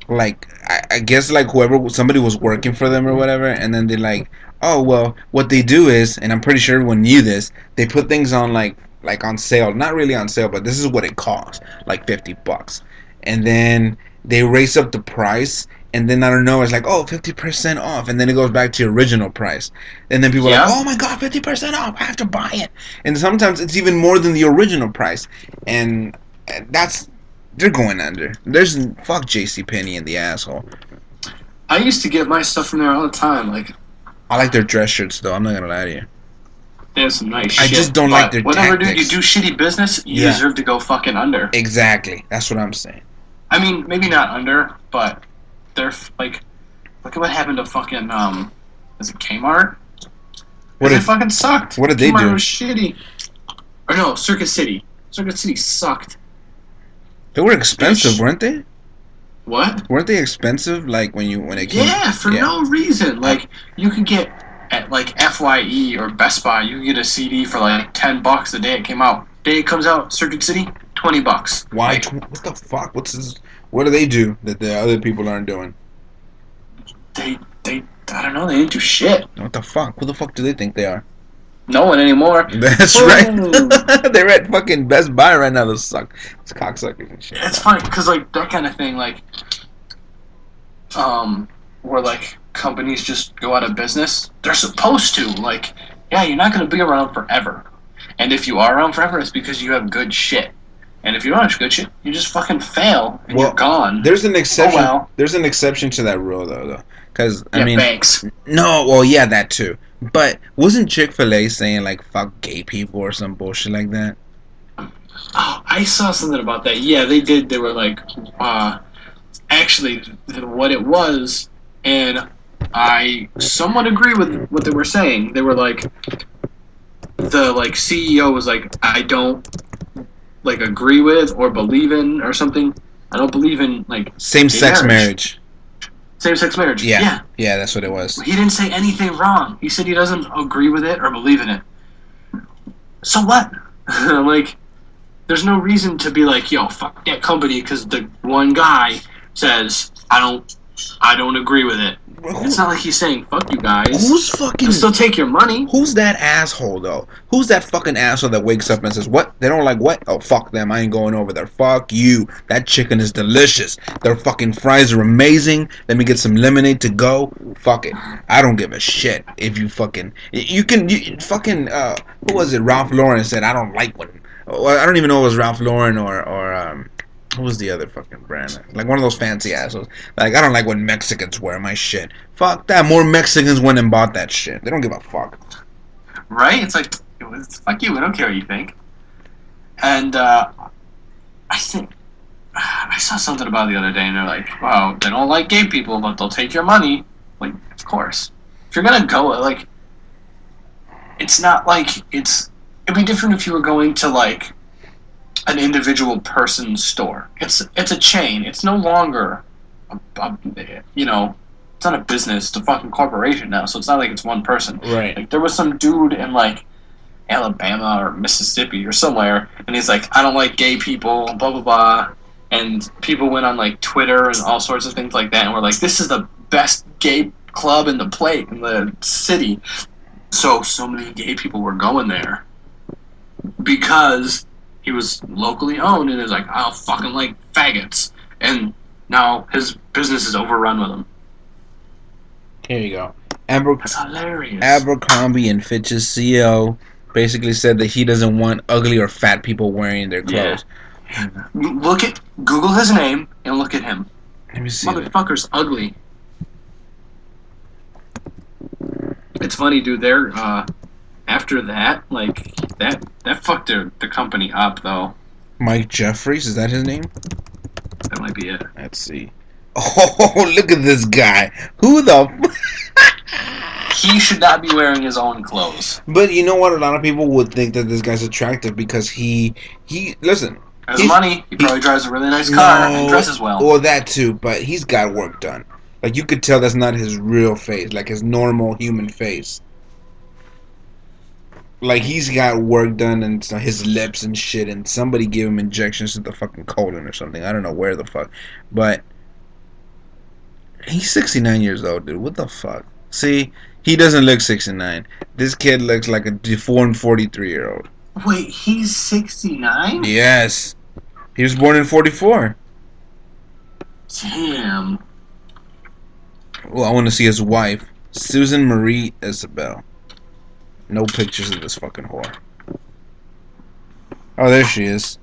Like, I guess like somebody was working for them or whatever, and then they're like, oh well, what they do is, and I'm pretty sure everyone knew this, they put things on like on sale, not really on sale, but this is what it costs, like 50 bucks, and then they raise up the price, and then I don't know, it's like, oh, 50% off, and then it goes back to your original price, and then people are like, oh my god, 50% off, I have to buy it, and sometimes it's even more than the original price, and they're going under. There's fuck JCPenney in the asshole. I used to get my stuff from there all the time. Like, I like their dress shirts though. I'm not gonna lie to you. They have some nice shit. I just don't like their whenever, tactics. Dude, you do shitty business, you deserve to go fucking under. Exactly. That's what I'm saying. I mean, maybe not under, but they're like, look at what happened to fucking is it Kmart? They fucking sucked. What did they do? Kmart was shitty. Or no, Circuit City. Circuit City sucked. They were expensive, weren't they? What? Weren't they expensive? Like when it came? Yeah, for no reason. Like you could get at like FYE or Best Buy, you could get a CD for like $10 the day it came out. Day it comes out, Circuit City, $20. Why? Like What the fuck? What's this? What do they do that the other people aren't doing? they I don't know. They didn't do shit. What the fuck? Who the fuck do they think they are? No one anymore. That's right. Boom. They're at fucking Best Buy right now. Those suck. It's cocksuckers and shit. It's funny because like that kind of thing, like where like companies just go out of business. They're supposed to. Like, yeah, you're not going to be around forever. And if you are around forever, it's because you have good shit. And if you don't have good shit, you just fucking fail and you're gone. There's an exception. Oh, well. There's an exception to that rule though. Because Yeah, I mean, banks. no, well, yeah, that too. But wasn't Chick-fil-A saying like "fuck gay people" or some bullshit like that? Oh, I saw something about that. Yeah, they did. They were like, actually, what it was, and I somewhat agree with what they were saying. They were like, the like CEO was like, I don't like agree with or believe in or something. I don't believe in like Same-sex marriage. Same-sex marriage. Yeah, that's what it was. He didn't say anything wrong. He said he doesn't agree with it or believe in it. So what? Like, there's no reason to be like, yo, fuck that company because the one guy says I don't agree with it. It's not like he's saying fuck you guys. Who's fucking? He'll still take your money. Who's that asshole though? Who's that fucking asshole that wakes up and says, "What? They don't like what? Oh fuck them! I ain't going over there. Fuck you. That chicken is delicious. Their fucking fries are amazing. Let me get some lemonade to go. Fuck it. I don't give a shit if you fucking you fucking who was it? Ralph Lauren said I don't like when. Well, I don't even know if it was Ralph Lauren or who was the other fucking brand? Like one of those fancy assholes. Like, I don't like when Mexicans wear my shit. Fuck that. More Mexicans went and bought that shit. They don't give a fuck. Right? It's like, fuck you. I don't care what you think. And I think I saw something about it the other day, and they're like, wow, they don't like gay people, but they'll take your money. Like, of course. If you're gonna go, like, it's not like it'd be different if you were going to, like, an individual person's store. It's a chain. It's no longer, you know, it's not a business. It's a fucking corporation now. So it's not like it's one person. Right. Like there was some dude in like Alabama or Mississippi or somewhere, and he's like, I don't like gay people, blah blah blah. And people went on like Twitter and all sorts of things like that, and were like, this is the best gay club in the city. So many gay people were going there because he was locally owned, and is like, I don't fucking like faggots. And now his business is overrun with them. Here you go. That's hilarious. Abercrombie and Fitch's CEO basically said that he doesn't want ugly or fat people wearing their clothes. Yeah. Google his name and look at him. Let me see. Motherfucker's ugly. It's funny, dude. They're after that, like that fucked the company up, though. Mike Jeffries, is that his name? That might be it. Let's see. Oh, look at this guy. Who the? He should not be wearing his own clothes. But you know what? A lot of people would think that this guy's attractive because he listen. Has money. He probably drives a really nice car and dresses well. Or that too, but he's got work done. Like you could tell that's not his real face, like his normal human face. Like he's got work done and his lips and shit, and somebody gave him injections to the fucking colon or something. I don't know where the fuck, but he's 69 years old, dude. What the fuck? See, he doesn't look 69. This kid looks like a deformed 43-year-old. Wait, he's 69? Yes, he was born in 44. Damn. Well, I want to see his wife, Susan Marie Isabel. No pictures of this fucking whore. Oh, there she is.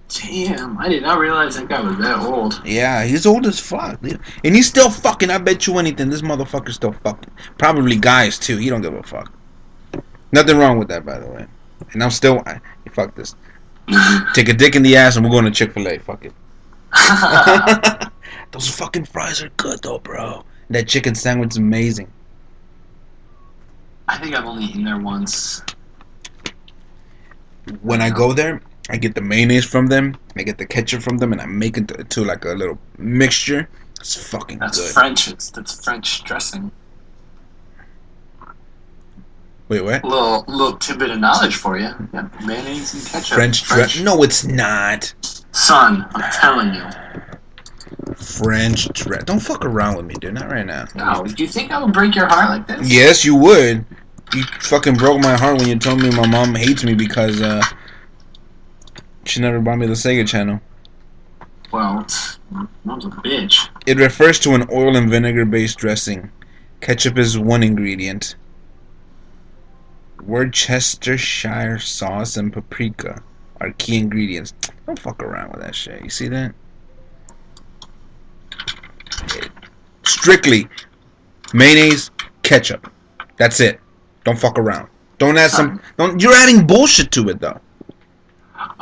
Damn, I did not realize that guy was that old. Yeah, he's old as fuck. And he's still fucking, I bet you anything. This motherfucker's still fucking. Probably guys, too. He don't give a fuck. Nothing wrong with that, by the way. And I'm still... fuck this. Take a dick in the ass and we're going to Chick-fil-A. Fuck it. Those fucking fries are good, though, bro. That chicken sandwich is amazing. I think I've only eaten there once. When I go there, I get the mayonnaise from them, I get the ketchup from them, and I make it to like a little mixture. It's fucking That's good. French. That's French dressing. Wait, what? Little tidbit of knowledge for you. Yeah, mayonnaise and ketchup. French dress? French. No, it's not. Son, I'm telling you. French dress. Don't fuck around with me, dude. Not right now. No, do you think I would break your heart like this? Yes, you would. You fucking broke my heart when you told me my mom hates me because she never bought me the Sega channel. Well, mom's a bitch. It refers to an oil and vinegar based dressing. Ketchup is one ingredient. Worcestershire sauce and paprika are key ingredients. Don't fuck around with that shit. You see that? Strictly mayonnaise, ketchup. That's it. Don't fuck around. Don't add some. Don't. You're adding bullshit to it though.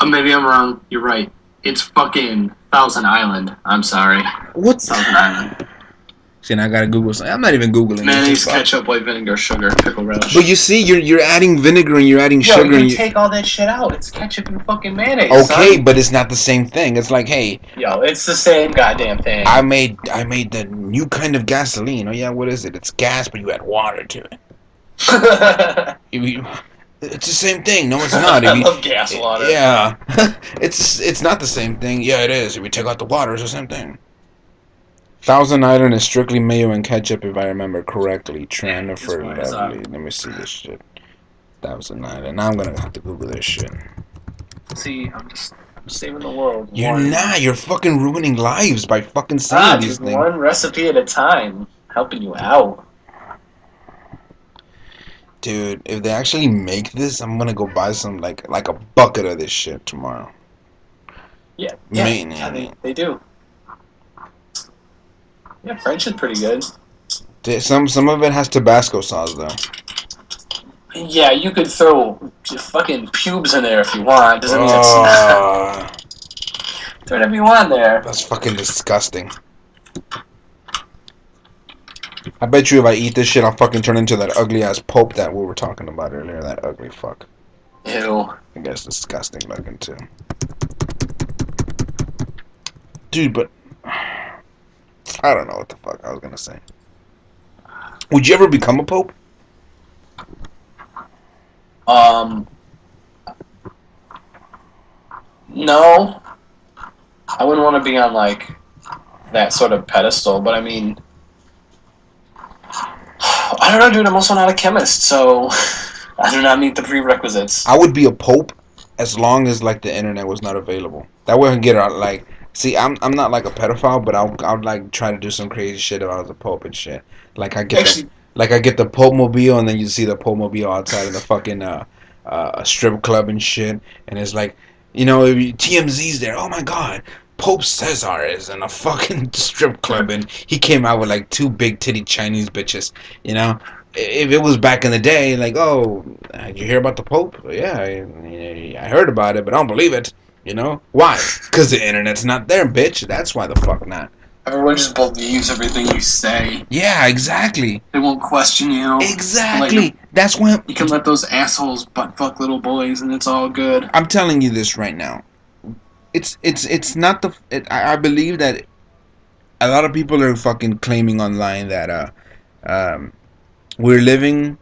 Maybe I'm wrong. You're right. It's fucking Thousand Island. I'm sorry. What's Thousand Island? See, now I gotta Google something. I'm not even Googling. Mayonnaise, ketchup, white vinegar, sugar, pickle relish. But you see, you're adding vinegar and you're adding sugar. You take all that shit out. It's ketchup and fucking mayonnaise. Okay, son. but it's not the same thing. It's like, hey, yo, it's the same goddamn thing. I made the new kind of gasoline. Oh yeah, what is it? It's gas, but you add water to it. It's the same thing. No, it's not. I love gas water. Yeah, it's not the same thing. Yeah, it is. If you take out the water, it's the same thing. Thousand Island is strictly mayo and ketchup, if I remember correctly. Transfer lovely. Let me see this shit. Thousand Island. Now I'm gonna have to Google this shit. See, I'm saving the world. You're not. You're fucking ruining lives by fucking saying these things. One recipe at a time. Helping you out. Dude, if they actually make this, I'm gonna go buy some like a bucket of this shit tomorrow. Yeah, they do. Yeah, French is pretty good. Some of it has Tabasco sauce though. Yeah, you could throw fucking pubes in there if you want. Doesn't mean it's not. Throw whatever you want there. That's fucking disgusting. I bet you if I eat this shit, I'll fucking turn into that ugly ass Pope that we were talking about earlier. That ugly fuck. Ew. I guess disgusting looking too. Dude, but I don't know what the fuck I was gonna say. Would you ever become a pope? No. I wouldn't want to be on like that sort of pedestal, but I mean, I don't know, dude. I'm also not a chemist, so I do not meet the prerequisites. I would be a pope as long as like the internet was not available. That way I can get out like. See, I'm not like a pedophile, but I'll like try to do some crazy shit if I was a pope and shit. Like I get the Pope Mobile, and then you see the Pope Mobile outside of the fucking strip club and shit, and it's like, you know, TMZ's there. Oh my god, Pope Cesar is in a fucking strip club, and he came out with like two big titty Chinese bitches. You know, if it was back in the day, like, oh, did you hear about the Pope? Yeah, I heard about it, but I don't believe it. You know? Why? Because the internet's not there, bitch. That's why the fuck not. Everyone just believes everything you say. Yeah, exactly. They won't question you. Exactly. Like, that's why you can let those assholes butt fuck little boys, and it's all good. I'm telling you this right now. It's not the. I believe that a lot of people are fucking claiming online that we're living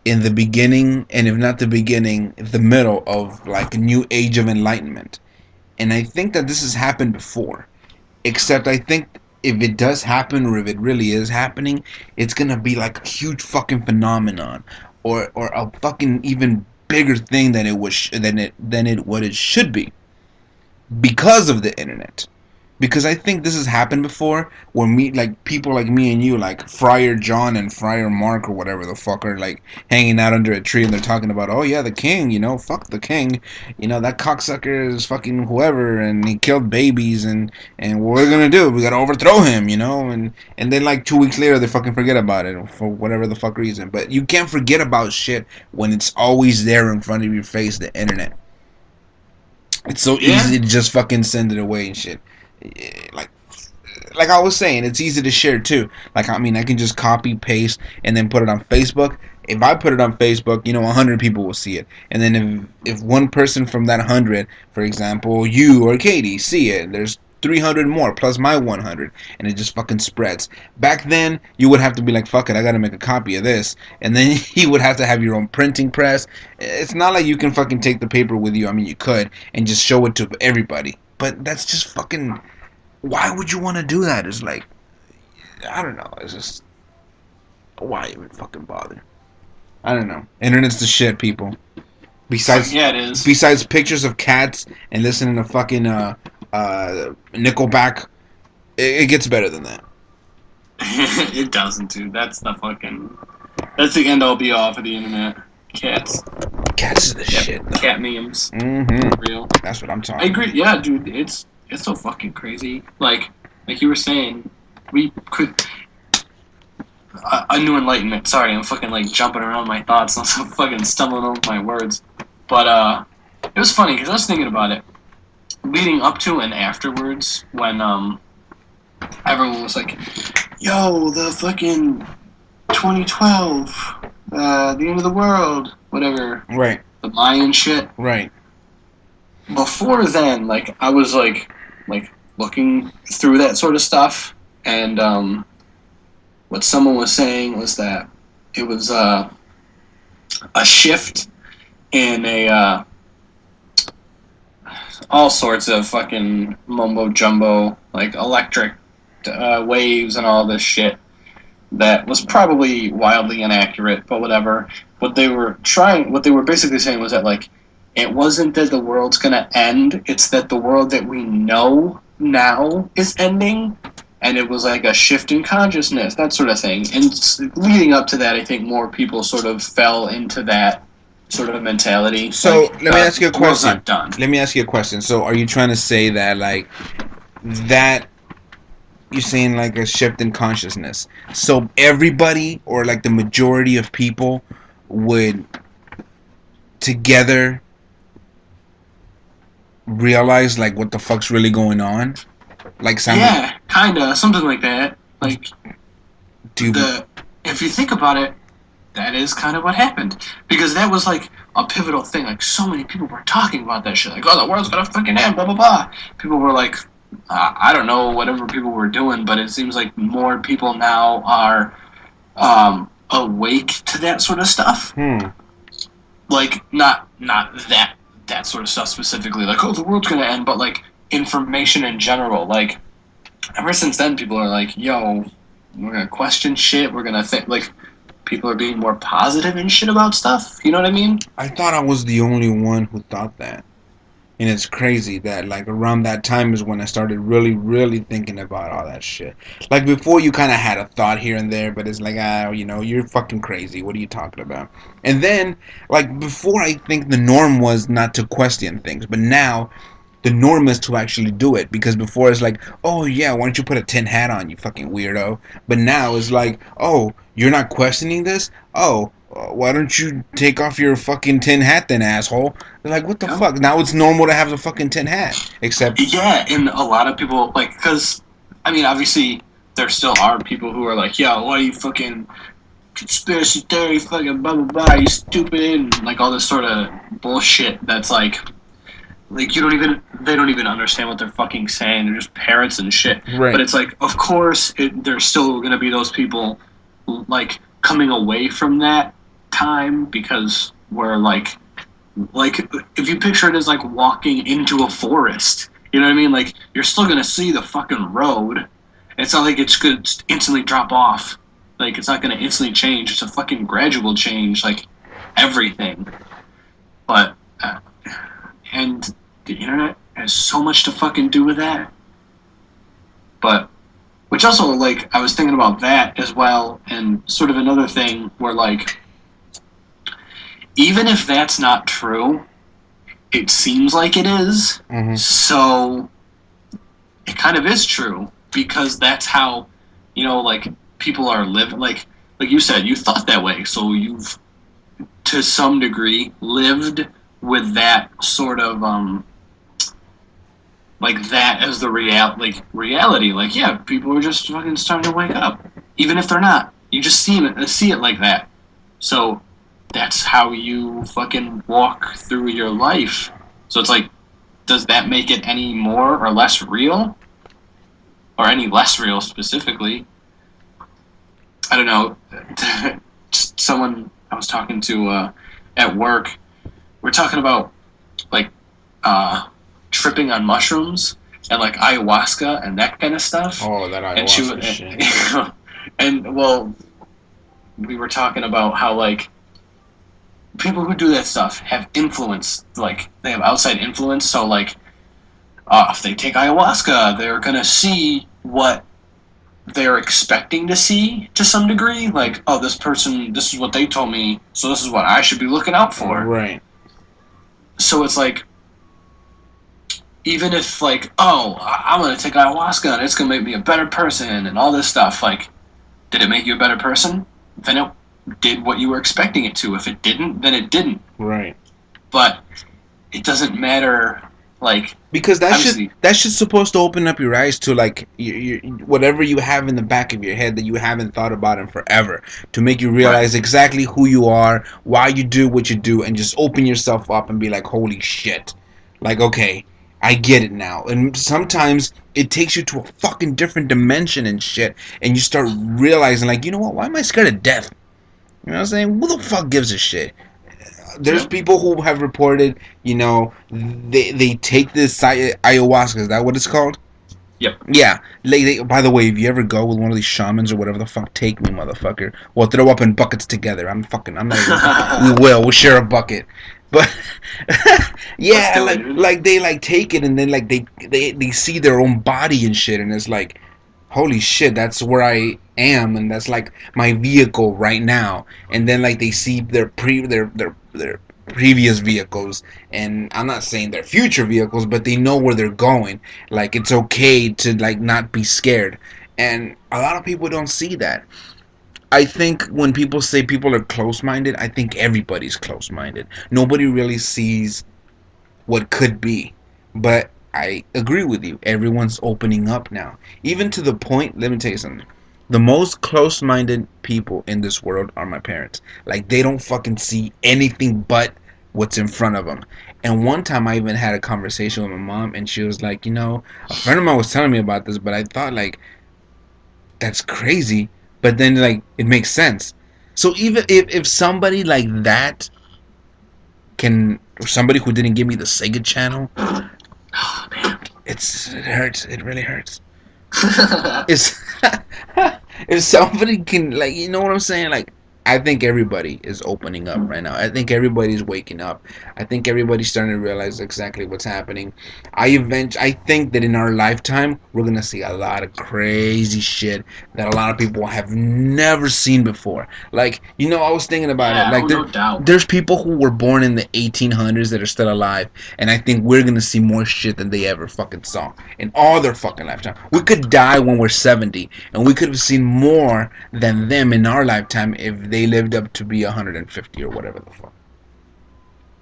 in the beginning, and if not the beginning, the middle of like a new age of enlightenment. And I think that this has happened before. Except I think if it does happen, or if it really is happening, it's gonna be like a huge fucking phenomenon, or a fucking even bigger thing than what it should be, because of the internet. Because I think this has happened before, where people like me and you, like Friar John and Friar Mark or whatever the fuck, are like hanging out under a tree and they're talking about, oh yeah, the king, you know, fuck the king, you know, that cocksucker is fucking whoever, and he killed babies, and what we're gonna do? We gotta overthrow him, you know, and then like 2 weeks later they fucking forget about it for whatever the fuck reason. But you can't forget about shit when it's always there in front of your face, the internet. It's so easy to just fucking send it away and shit. Like I was saying, it's easy to share too. Like, I mean, I can just copy, paste, and then put it on Facebook. If I put it on Facebook, you know, 100 people will see it. And then if one person from that 100, for example, you or Katie, see it, there's 300 more plus my 100, and it just fucking spreads. Back then, you would have to be like, fuck it, I gotta make a copy of this, and then you would have to have your own printing press. It's not like you can fucking take the paper with you. I mean, you could and just show it to everybody, but that's just fucking. Why would you want to do that? It's like, I don't know. It's just, why even fucking bother? I don't know. Internet's the shit, people. Besides, Yeah, it is. besides pictures of cats and listening to fucking Nickelback, it gets better than that. It doesn't, dude. That's the end all be all for the internet. Cats. Cats is the shit. Though. Cat memes. Mm-hmm. Real. That's what I'm talking. I agree. Yeah, dude. It's so fucking crazy. Like you were saying, we could. A new enlightenment. Sorry, I'm fucking like jumping around my thoughts. I'm so fucking stumbling over my words. But it was funny because I was thinking about it leading up to and afterwards when everyone was like, "Yo, the fucking 2012, the end of the world, whatever." Right. The Mayan shit. Right. Before then, like I was like looking through that sort of stuff, and what someone was saying was that it was a shift in a all sorts of fucking mumbo jumbo, like electric waves and all this shit that was probably wildly inaccurate, but whatever. What they were basically saying was that like it wasn't that the world's gonna end; it's that the world that we know now is ending. And it was like a shift in consciousness, that sort of thing. And leading up to that, I think more people sort of fell into that sort of mentality. So like, let me ask you a question. Not done. Let me ask you a question. So are you trying to say that like that you're saying like a shift in consciousness? So everybody or like the majority of people would together realize like what the fuck's really going on? Like yeah, kinda, something like that. Like if you think about it, that is kind of what happened because that was like a pivotal thing. Like so many people were talking about that shit. Like, oh, the world's gonna fucking end. Blah blah blah. People were like, I don't know, whatever people were doing, but it seems like more people now are awake to that sort of stuff. Like not that sort of stuff specifically. Like, oh, the world's gonna end, but like information in general. Like ever since then, people are like, yo, we're gonna question shit. We're gonna think like people are being more positive and shit about stuff. You know what I mean? I thought I was the only one who thought that. And it's crazy that like around that time is when I started really, really thinking about all that shit. Like before you kind of had a thought here and there, but it's like, you know, you're fucking crazy. What are you talking about? And then like before I think the norm was not to question things, but now the norm is to actually do it, because before it's like, oh yeah, why don't you put a tin hat on, you fucking weirdo? But now it's like, oh, you're not questioning this? Oh, why don't you take off your fucking tin hat then, asshole? They're like, what the fuck? Now it's normal to have the fucking tin hat, except yeah, and a lot of people like because I mean obviously there still are people who are like, yo, why are you fucking conspiracy theory, fucking blah blah blah, you stupid, and like all this sort of bullshit that's like they don't even understand what they're fucking saying. They're just parrots and shit. Right. But it's like, of course, there's still going to be those people like coming away from that time because we're like if you picture it as like walking into a forest, you know what I mean? Like you're still going to see the fucking road. It's not like it's going to instantly drop off. Like it's not going to instantly change. It's a fucking gradual change, like everything. But and the internet has so much to fucking do with that. But, which also, like, I was thinking about that as well, and sort of another thing where, like, even if that's not true, it seems like it is. Mm-hmm. So, it kind of is true, because that's how, you know, like, people are living, like you said, you thought that way, so you've, to some degree, lived with that sort of, like that as the reality. Like, yeah, people are just fucking starting to wake up, even if they're not. You just see it like that. So that's how you fucking walk through your life. So it's like, does that make it any more or less real? or any less real specifically. I don't know. Just someone I was talking to at work, we're talking about like uh, tripping on mushrooms and like ayahuasca and that kind of stuff. Oh, that And she ayahuasca shit. and well, we were talking about how like people who do that stuff have influence, like they have outside influence. So like, if they take ayahuasca, they're gonna see what they're expecting to see to some degree. Like, oh, this person, this is what they told me, so this is what I should be looking out for. Right. So it's like, even if like, oh, I'm gonna take ayahuasca and it's gonna make me a better person and all this stuff. Like, did it make you a better person? Then it did what you were expecting it to. If it didn't, then it didn't. Right. But it doesn't matter. Like, because that shit's supposed to open up your eyes to like whatever you have in the back of your head that you haven't thought about in forever, to make you realize exactly who you are, why you do what you do, and just open yourself up and be like, holy shit, like, okay, I get it now. And sometimes it takes you to a fucking different dimension and shit, and you start realizing like, you know what, why am I scared of death? You know what I'm saying? Who the fuck gives a shit? There's people who have reported, you know, they take this ayahuasca. Is that what it's called? Yep. Yeah. By the way, if you ever go with one of these shamans or whatever the fuck, take me, motherfucker. We'll throw up in buckets together. I'm not even, we'll share a bucket. But yeah, like they like take it and then like they see their own body and shit, and it's like, holy shit, that's where I am, and that's like my vehicle right now. And then like they see their previous vehicles, and I'm not saying their future vehicles, but they know where they're going. Like, it's okay to like not be scared, and a lot of people don't see that. I think when people say people are close-minded, I think everybody's close-minded. Nobody really sees what could be. But I agree with you. Everyone's opening up now. Even to the point, let me tell you something. The most close-minded people in this world are my parents. Like, they don't fucking see anything but what's in front of them. And one time I even had a conversation with my mom, and she was like, you know, a friend of mine was telling me about this, but I thought, like, that's crazy. But then, like, it makes sense. So even if somebody like that can, or somebody who didn't give me the Sega channel, oh, man. it hurts. It really hurts. It's if somebody can, like, you know what I'm saying? Like, I think everybody is opening up right now. I think everybody's waking up. I think everybody's starting to realize exactly what's happening. I think that in our lifetime we're gonna see a lot of crazy shit that a lot of people have never seen before. Like, you know, I was thinking about it. Like, no doubt. There's people who were born in the 1800s that are still alive, and I think we're gonna see more shit than they ever fucking saw in all their fucking lifetime. We could die when we're 70, and we could have seen more than them in our lifetime if they lived up to be 150 or whatever the fuck.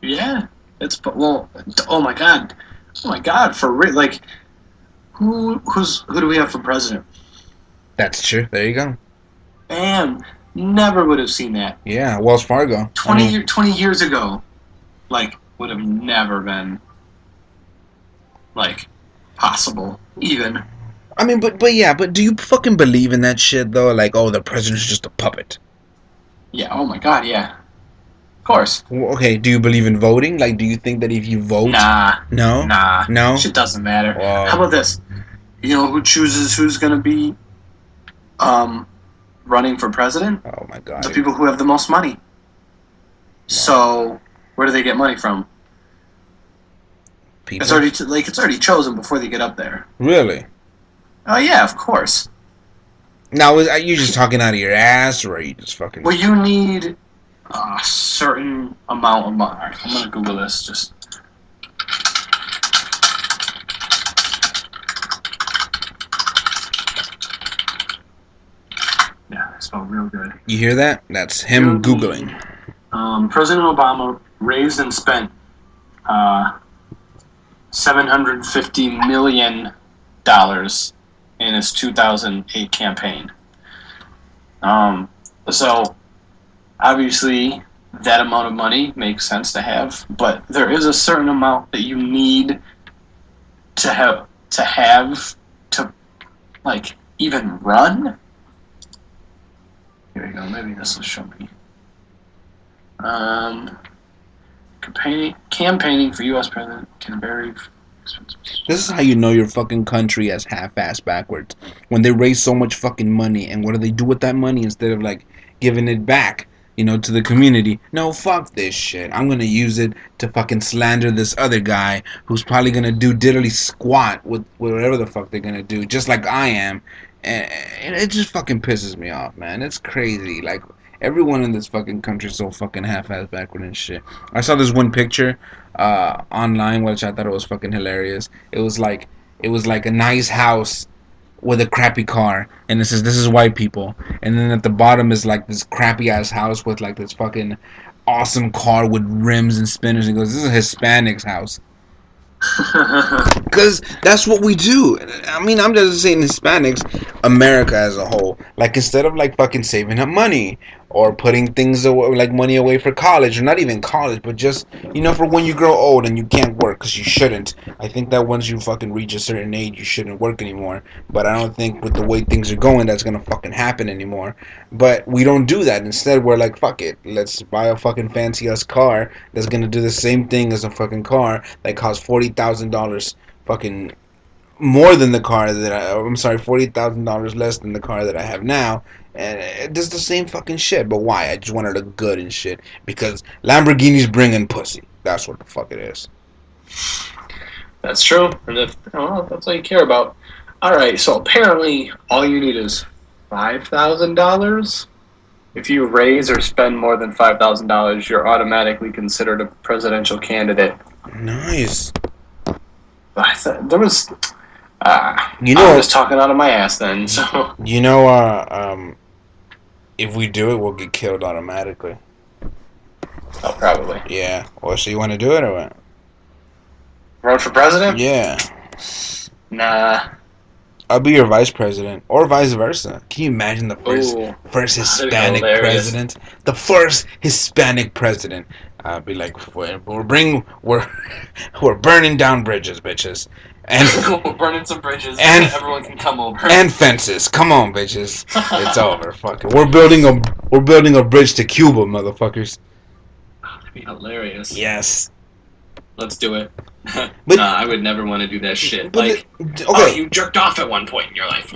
Yeah, it's well. Oh my god, for real. Like, who do we have for president? That's true. There you go. Bam. Never would have seen that. Yeah, Wells Fargo. 20 years ago, like, would have never been, like, possible, even. I mean, but do you fucking believe in that shit, though? Like, oh, the president's just a puppet. Yeah, oh my god, yeah. Of course. Okay, do you believe in voting? Like, do you think that if you vote... Nah. No? Nah. No? Shit doesn't matter. Whoa. How about this? You know who chooses who's gonna be, running for president? Oh my god. The people who have the most money. Wow. So, where do they get money from? People? It's already chosen before they get up there. Really? Oh yeah, of course. Now, are you just talking out of your ass, or are you just fucking... Well, you need a certain amount of money. Right, I'm gonna Google this, just... Yeah, I spelled real good. You hear that? That's him Googling. President Obama raised and spent $750 million in his 2008 campaign. So, obviously, that amount of money makes sense to have, but there is a certain amount that you need to like even run. Here we go. Maybe this will show me. Um, campaigning for U.S. president can vary. This is how you know your fucking country as half-ass backwards. When they raise so much fucking money, and what do they do with that money instead of like giving it back, to the community? No, fuck this shit. I'm gonna use it to fucking slander this other guy who's probably gonna do diddly squat with whatever the fuck they're gonna do, just like I am. And it just fucking pisses me off, man. It's crazy. Like everyone in this fucking country is so fucking half-ass backward and shit. I saw this one picture online, which I thought it was fucking hilarious. It was like a nice house with a crappy car, and it says this is white people, and then at the bottom is like this crappy ass house with like this fucking awesome car with rims and spinners, and goes, this is a Hispanic's house. Because that's what we do. I mean, I'm just saying Hispanics, America as a whole. Like, instead of, like, fucking saving up money or putting things away, like money away for college, or not even college, but just, for when you grow old and you can't work because you shouldn't. I think that once you fucking reach a certain age, you shouldn't work anymore. But I don't think with the way things are going, that's going to fucking happen anymore. But we don't do that. Instead, we're like, fuck it. Let's buy a fucking fancy ass car that's going to do the same thing as a fucking car that costs $40,000 fucking more than the car that I'm sorry, $40,000 less than the car that I have now, and it does the same fucking shit. But why? I just want to look good and shit because Lamborghini's bringing pussy. That's what the fuck it is. That's true, and that's all you care about. All right, so apparently all you need is $5,000. If you raise or spend more than $5,000, you're automatically considered a presidential candidate. Nice. I thought there was. I was talking out of my ass then. So if we do it, we'll get killed automatically. Oh, probably. Yeah. Well, so you want to do it or what? Run for president? Yeah. Nah. I'll be your vice president, or vice versa. Can you imagine the first Hispanic president? The first Hispanic president. I'll be like, we're burning down bridges, bitches, and we're burning some bridges, and everyone can come over. And fences. Come on, bitches. It's over. Fuck it. We're building a bridge to Cuba, motherfuckers. That'd be hilarious. Yes. Let's do it. But, nah, I would never want to do that shit. Like, you jerked off at one point in your life.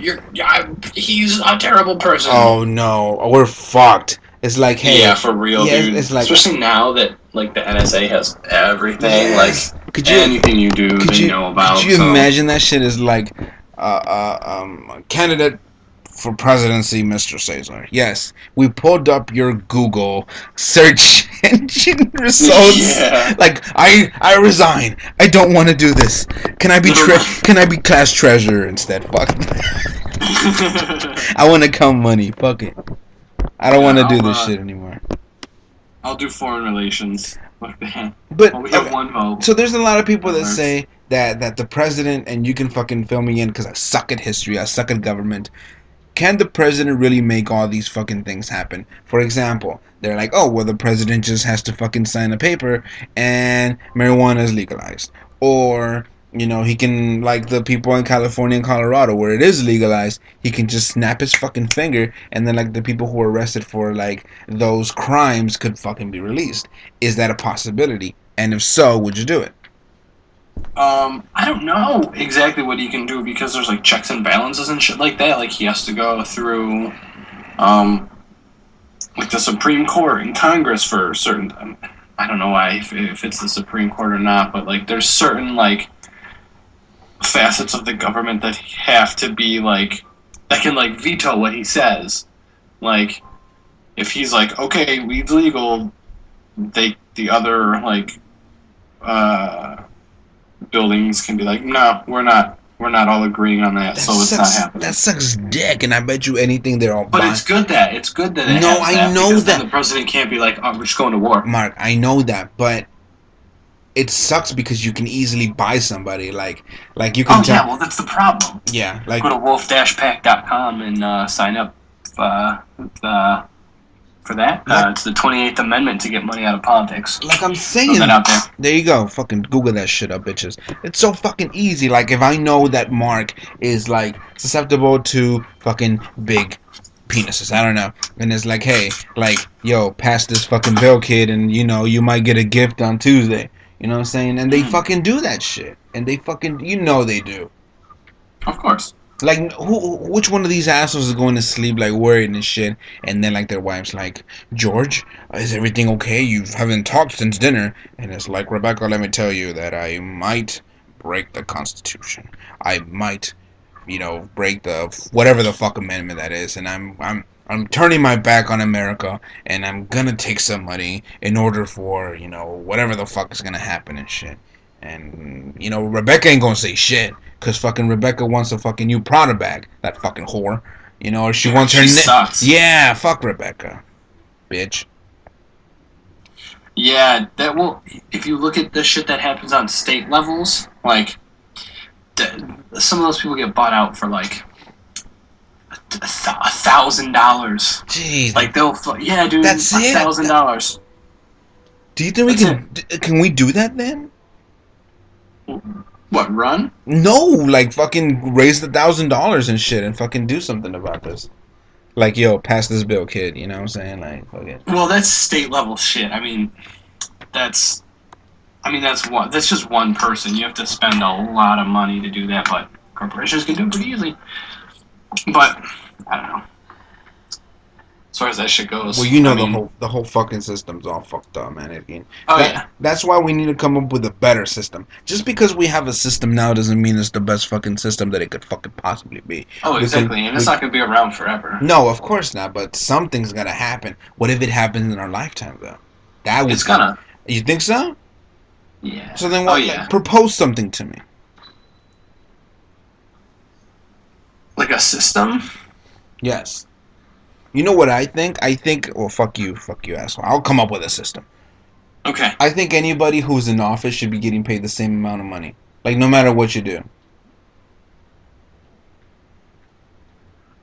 He's a terrible person. Oh no, we're fucked. It's like, hey, yeah, for real, dude. It's like, especially now that like the NSA has everything. Yes. Like, anything you do, they know about. Could you imagine that shit is like, candidate for presidency, Mr. Cesar. Yes, we pulled up your Google search engine results. Yeah. Like, I resign. I don't want to do this. Can I be class treasurer instead? Fuck. I want to count money. Fuck it. I don't want to do this shit anymore. I'll do foreign relations. But we have one vote. So there's a lot of people that say that the president, and you can fucking fill me in because I suck at history, I suck at government. Can the president really make all these fucking things happen? For example, they're like, oh, well, the president just has to fucking sign a paper and marijuana is legalized. Or, he can, like the people in California and Colorado where it is legalized, he can just snap his fucking finger and then, like, the people who were arrested for, like, those crimes could fucking be released. Is that a possibility? And if so, would you do it? I don't know exactly what he can do because there's like checks and balances and shit like that. Like he has to go through, like the Supreme Court and Congress for certain. I don't know why if it's the Supreme Court or not, but like there's certain like facets of the government that have to be like that can like veto what he says. Like if he's like, okay, weed's legal, the other like buildings can be like, no, we're not all agreeing on that, so it's not happening. That sucks dick, and I bet you anything they're all. But it's good that it no, I know that the president can't be like, oh, we're just going to war. Mark, I know that, but it sucks because you can easily buy somebody like you can. Oh yeah, well that's the problem. Yeah, like go to wolf-pack.com and sign up. for that. Like, It's the 28th Amendment to get money out of politics. like I'm Throw that saying, out there. there you go. Fucking Google that shit up, bitches. It's so fucking easy. Like, if I know that Mark is, like, susceptible to fucking big penises, I don't know. And it's like, hey, like, yo, pass this fucking bill, kid, and, you know, you might get a gift on Tuesday. You know what I'm saying? And they fucking do that shit. And they fucking, you know they do. Of course. Like, which one of these assholes is going to sleep like worried and shit, and then like their wife's like, George, is everything okay? You haven't talked since dinner, and it's like, Rebecca, let me tell you that I might break the Constitution. I might, you know, break the whatever the fuck amendment that is, and I'm turning my back on America, and I'm gonna take some money in order for, you know, whatever the fuck is gonna happen and shit. And, you know, Rebecca ain't gonna say shit. Because fucking Rebecca wants a fucking new Prada bag. That fucking whore. You know, or she wants her... She sucks. Yeah, fuck Rebecca. Bitch. Yeah, that will. If you look at the shit that happens on state levels, like, some of those people get bought out for, like, $1,000. Jeez. Like, they'll... Yeah, dude, That's it? $1,000. Do you think we can... Can we do that then? What, run? No, like fucking raise the $1,000 and shit and fucking do something about this. Like, yo, pass this bill, kid. You know what I'm saying? Like, fuck it. Well, that's state level shit. I mean, that's one. That's just one person. You have to spend a lot of money to do that, but corporations can do it pretty easily. But I don't know. As far as that shit goes. Well, you know, the whole fucking system's all fucked up, man. Again. Yeah. That's why we need to come up with a better system. Just because we have a system now doesn't mean it's the best fucking system that it could fucking possibly be. Oh, exactly. And it's not going to be around forever. No, of course not. But something's gonna happen. What if it happens in our lifetime, though? That It's gonna. You think so? Yeah. So then what? Oh, yeah. Like, propose something to me. Like a system? Yes. You know what I think? I think, well, fuck you, asshole. I'll come up with a system. Okay. I think anybody who's in office should be getting paid the same amount of money. Like, no matter what you do.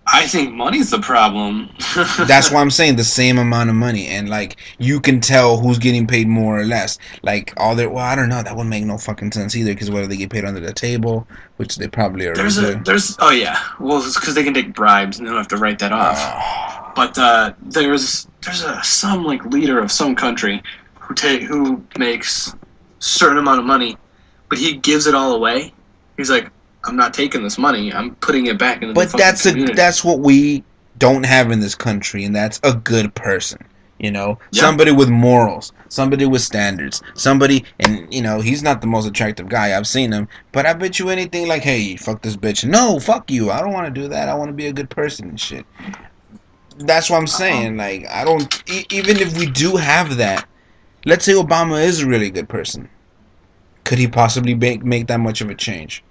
I think money's the problem. That's why I'm saying the same amount of money. And, like, you can tell who's getting paid more or less. Like, all their, well, I don't know. That would make no fucking sense either. Because whether they get paid under the table, which they probably already do. Oh, yeah. Well, it's because they can take bribes and they don't have to write that off. But there's some, like, leader of some country who makes a certain amount of money, but he gives it all away. He's like, I'm not taking this money. I'm putting it back into the fucking community. That's what we don't have in this country, and that's a good person. You know, Yeah. Somebody with morals, somebody with standards, somebody, and you know, he's not the most attractive guy. I've seen him, but I bet you anything like, hey, fuck this bitch. No, fuck you. I don't want to do that. I want to be a good person and shit. That's what I'm saying. Like, I don't. Even if we do have that, let's say Obama is a really good person. Could he possibly make that much of a change?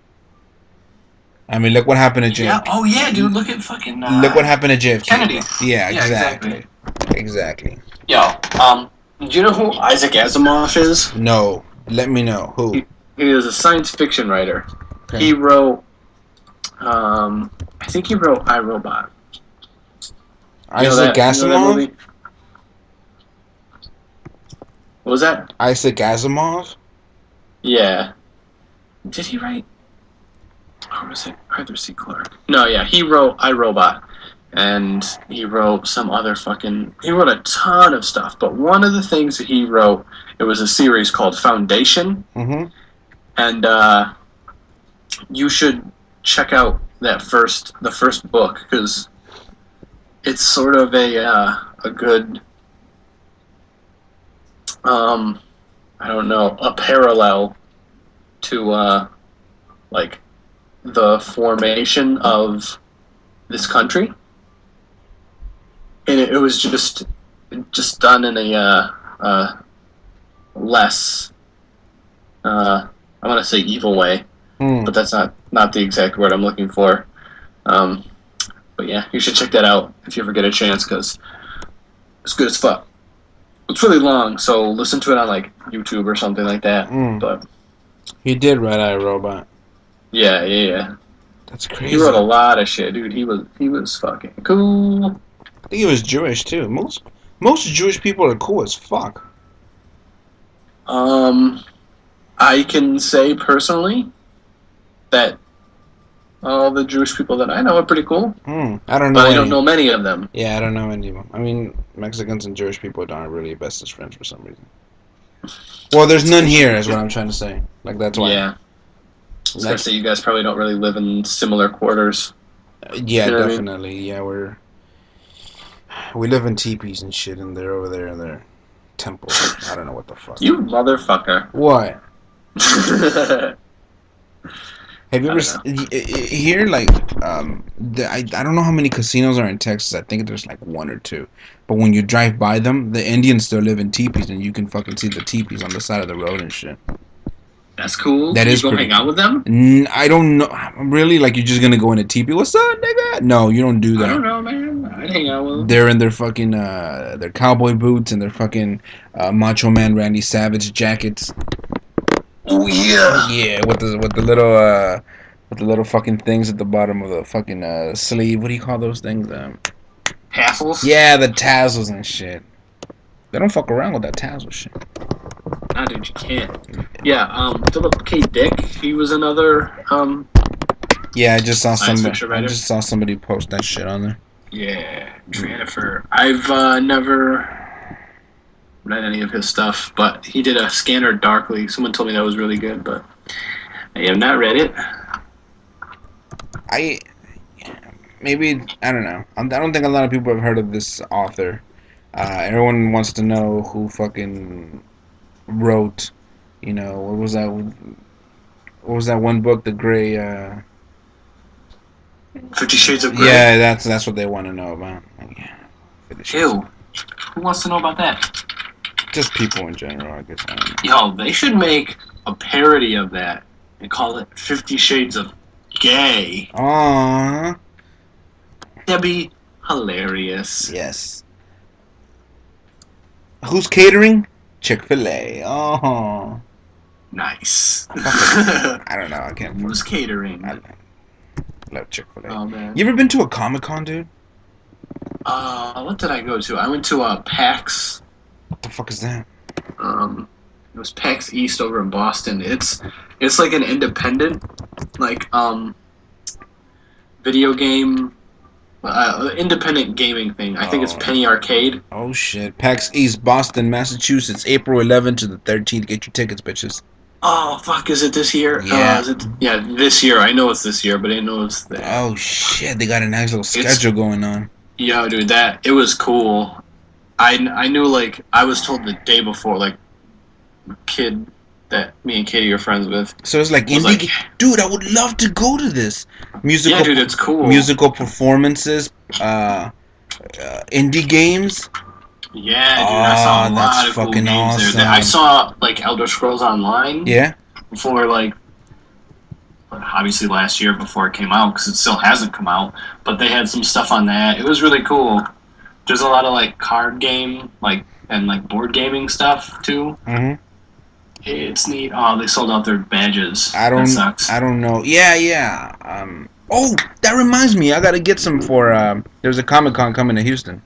I mean, look what happened to JFK. Yeah. Oh yeah, dude. Look at fucking. Look what happened to JFK. Kennedy. Yeah, exactly. Exactly. Yo, do you know who Isaac Asimov is? No. Let me know. Who? He is a science fiction writer. Okay. He wrote, I think he wrote I, Robot. Isaac Asimov? What was that? Isaac Asimov? Yeah. Did he write? Or was it Arthur C. Clarke? No, yeah, he wrote I, Robot. And he wrote some other he wrote a ton of stuff. But one of the things that he wrote, it was a series called Foundation. Mm-hmm. And you should check out the first book, because it's sort of a good, I don't know, a parallel to like the formation of this country. And it was just done in a less, I want to say evil way, but that's not the exact word I'm looking for. But yeah, you should check that out if you ever get a chance, because it's good as fuck. It's really long, so listen to it on like YouTube or something like that. But he did write I, Robot. Yeah. That's crazy. He wrote a lot of shit, dude. He was fucking cool. I think he was Jewish too. Most Jewish people are cool as fuck. Um, I can say personally that all the Jewish people that I know are pretty cool, I don't but know I don't any. know many of them. Yeah, I don't know any of them. I mean, Mexicans and Jewish people aren't really bestest friends for some reason. Well, there's That's none bullshit. here, is what I'm trying to say. Like that's why. Yeah, I was gonna Like, say you guys probably don't really live in similar quarters. yeah, You know what I mean? definitely. Yeah, we live in teepees and shit, and they're over there in their temples. I don't know what the fuck. You motherfucker. What? I Have you ever don't know. here like I don't know how many casinos are in Texas. I think there's like one or two. But when you drive by them, the Indians still live in teepees, and you can fucking see the teepees on the side of the road and shit. That's cool. That You is go pretty hang out cool. with them? I don't know. Really, like you're just gonna go in a teepee? What's up, nigga? No, you don't do I that. don't know, man. I'd hang out with them. They're in their fucking their cowboy boots and their fucking Macho Man Randy Savage jackets. Oh yeah. Yeah, with the little fucking things at the bottom of the fucking sleeve. What do you call those things? Hassles? Yeah, the tassels and shit. They don't fuck around with that tassel shit. Nah, dude, you can't. Yeah, Philip K. Dick, he was another Yeah, I just saw science somebody. fiction I writer. just saw somebody post that shit on there. Yeah, Transfer. I've never read any of his stuff, but he did a Scanner Darkly. Someone told me that was really good, but I have not read it. I maybe I don't know. I don't think a lot of people have heard of this author. Everyone wants to know who fucking wrote. You know what was that? What was that one book? The Gray. 50 Shades of Grey? Yeah, that's what they want to know about. Like, yeah, 50 Shades. Ew. Who wants to know about that? Just people in general, I guess. I don't know. Yo, they should make a parody of that and call it 50 Shades of Gay. Aww. That'd be hilarious. Yes. Who's catering? Chick-fil-A. Oh. Nice. I don't know. I can't. Who's catering? I love Chick-fil-A. Oh man. You ever been to a Comic-Con, dude? What did I go to? I went to PAX. What the fuck is that? It was PAX East over in Boston. It's like an independent, like video game, independent gaming thing. I think it's Penny Arcade. Oh shit. PAX East, Boston, Massachusetts, April 11th to the 13th. Get your tickets, bitches. Oh fuck! Is it this year? Yeah. Yeah, this year. I know it's this year, but I didn't know it's that. Oh shit. They got a nice little schedule going on. Yeah, dude, it was cool. I knew, like, I was told the day before, like, kid that me and Katie are friends with. So it's like indie. Dude, I would love to go to this. Musical. Yeah, dude, it's cool. Musical performances, indie games. Yeah, dude, I saw a lot of cool games awesome. there. I saw, like, Elder Scrolls Online. Yeah. Before, like, obviously last year before it came out, because it still hasn't come out. But they had some stuff on that. It was really cool. There's a lot of, like, card game, like, and, like, board gaming stuff, too. Mm-hmm. It's neat. Oh, they sold out their badges. That sucks. I don't know. Yeah. Oh, that reminds me. I gotta get some for. There's a Comic-Con coming to Houston.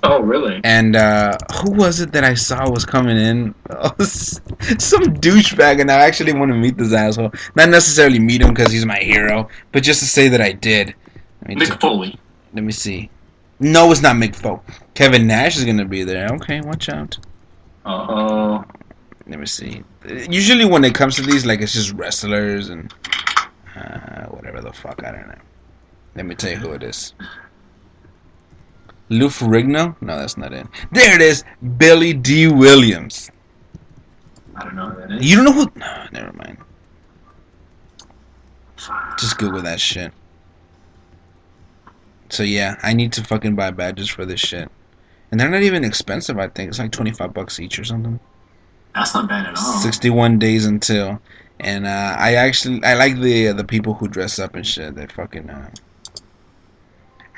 Oh, really? And who was it that I saw was coming in? Oh, some douchebag, and I actually want to meet this asshole. Not necessarily meet him because he's my hero, but just to say that I did. Mick Foley. Let me see. No, it's not Mick Foley. Kevin Nash is gonna be there. Okay, watch out. Oh. Let me see. Usually when it comes to these, like, it's just wrestlers and whatever the fuck. I don't know. Let me tell you who it is. Lou Ferrigno? No, that's not it. There it is. Billy D. Williams. I don't know who that is. You don't know who? No, never mind. Just Google that shit. So yeah, I need to fucking buy badges for this shit. And they're not even expensive, I think. It's like $25 each or something. That's not bad at all. 61 days until. And I like the people who dress up and shit. They fucking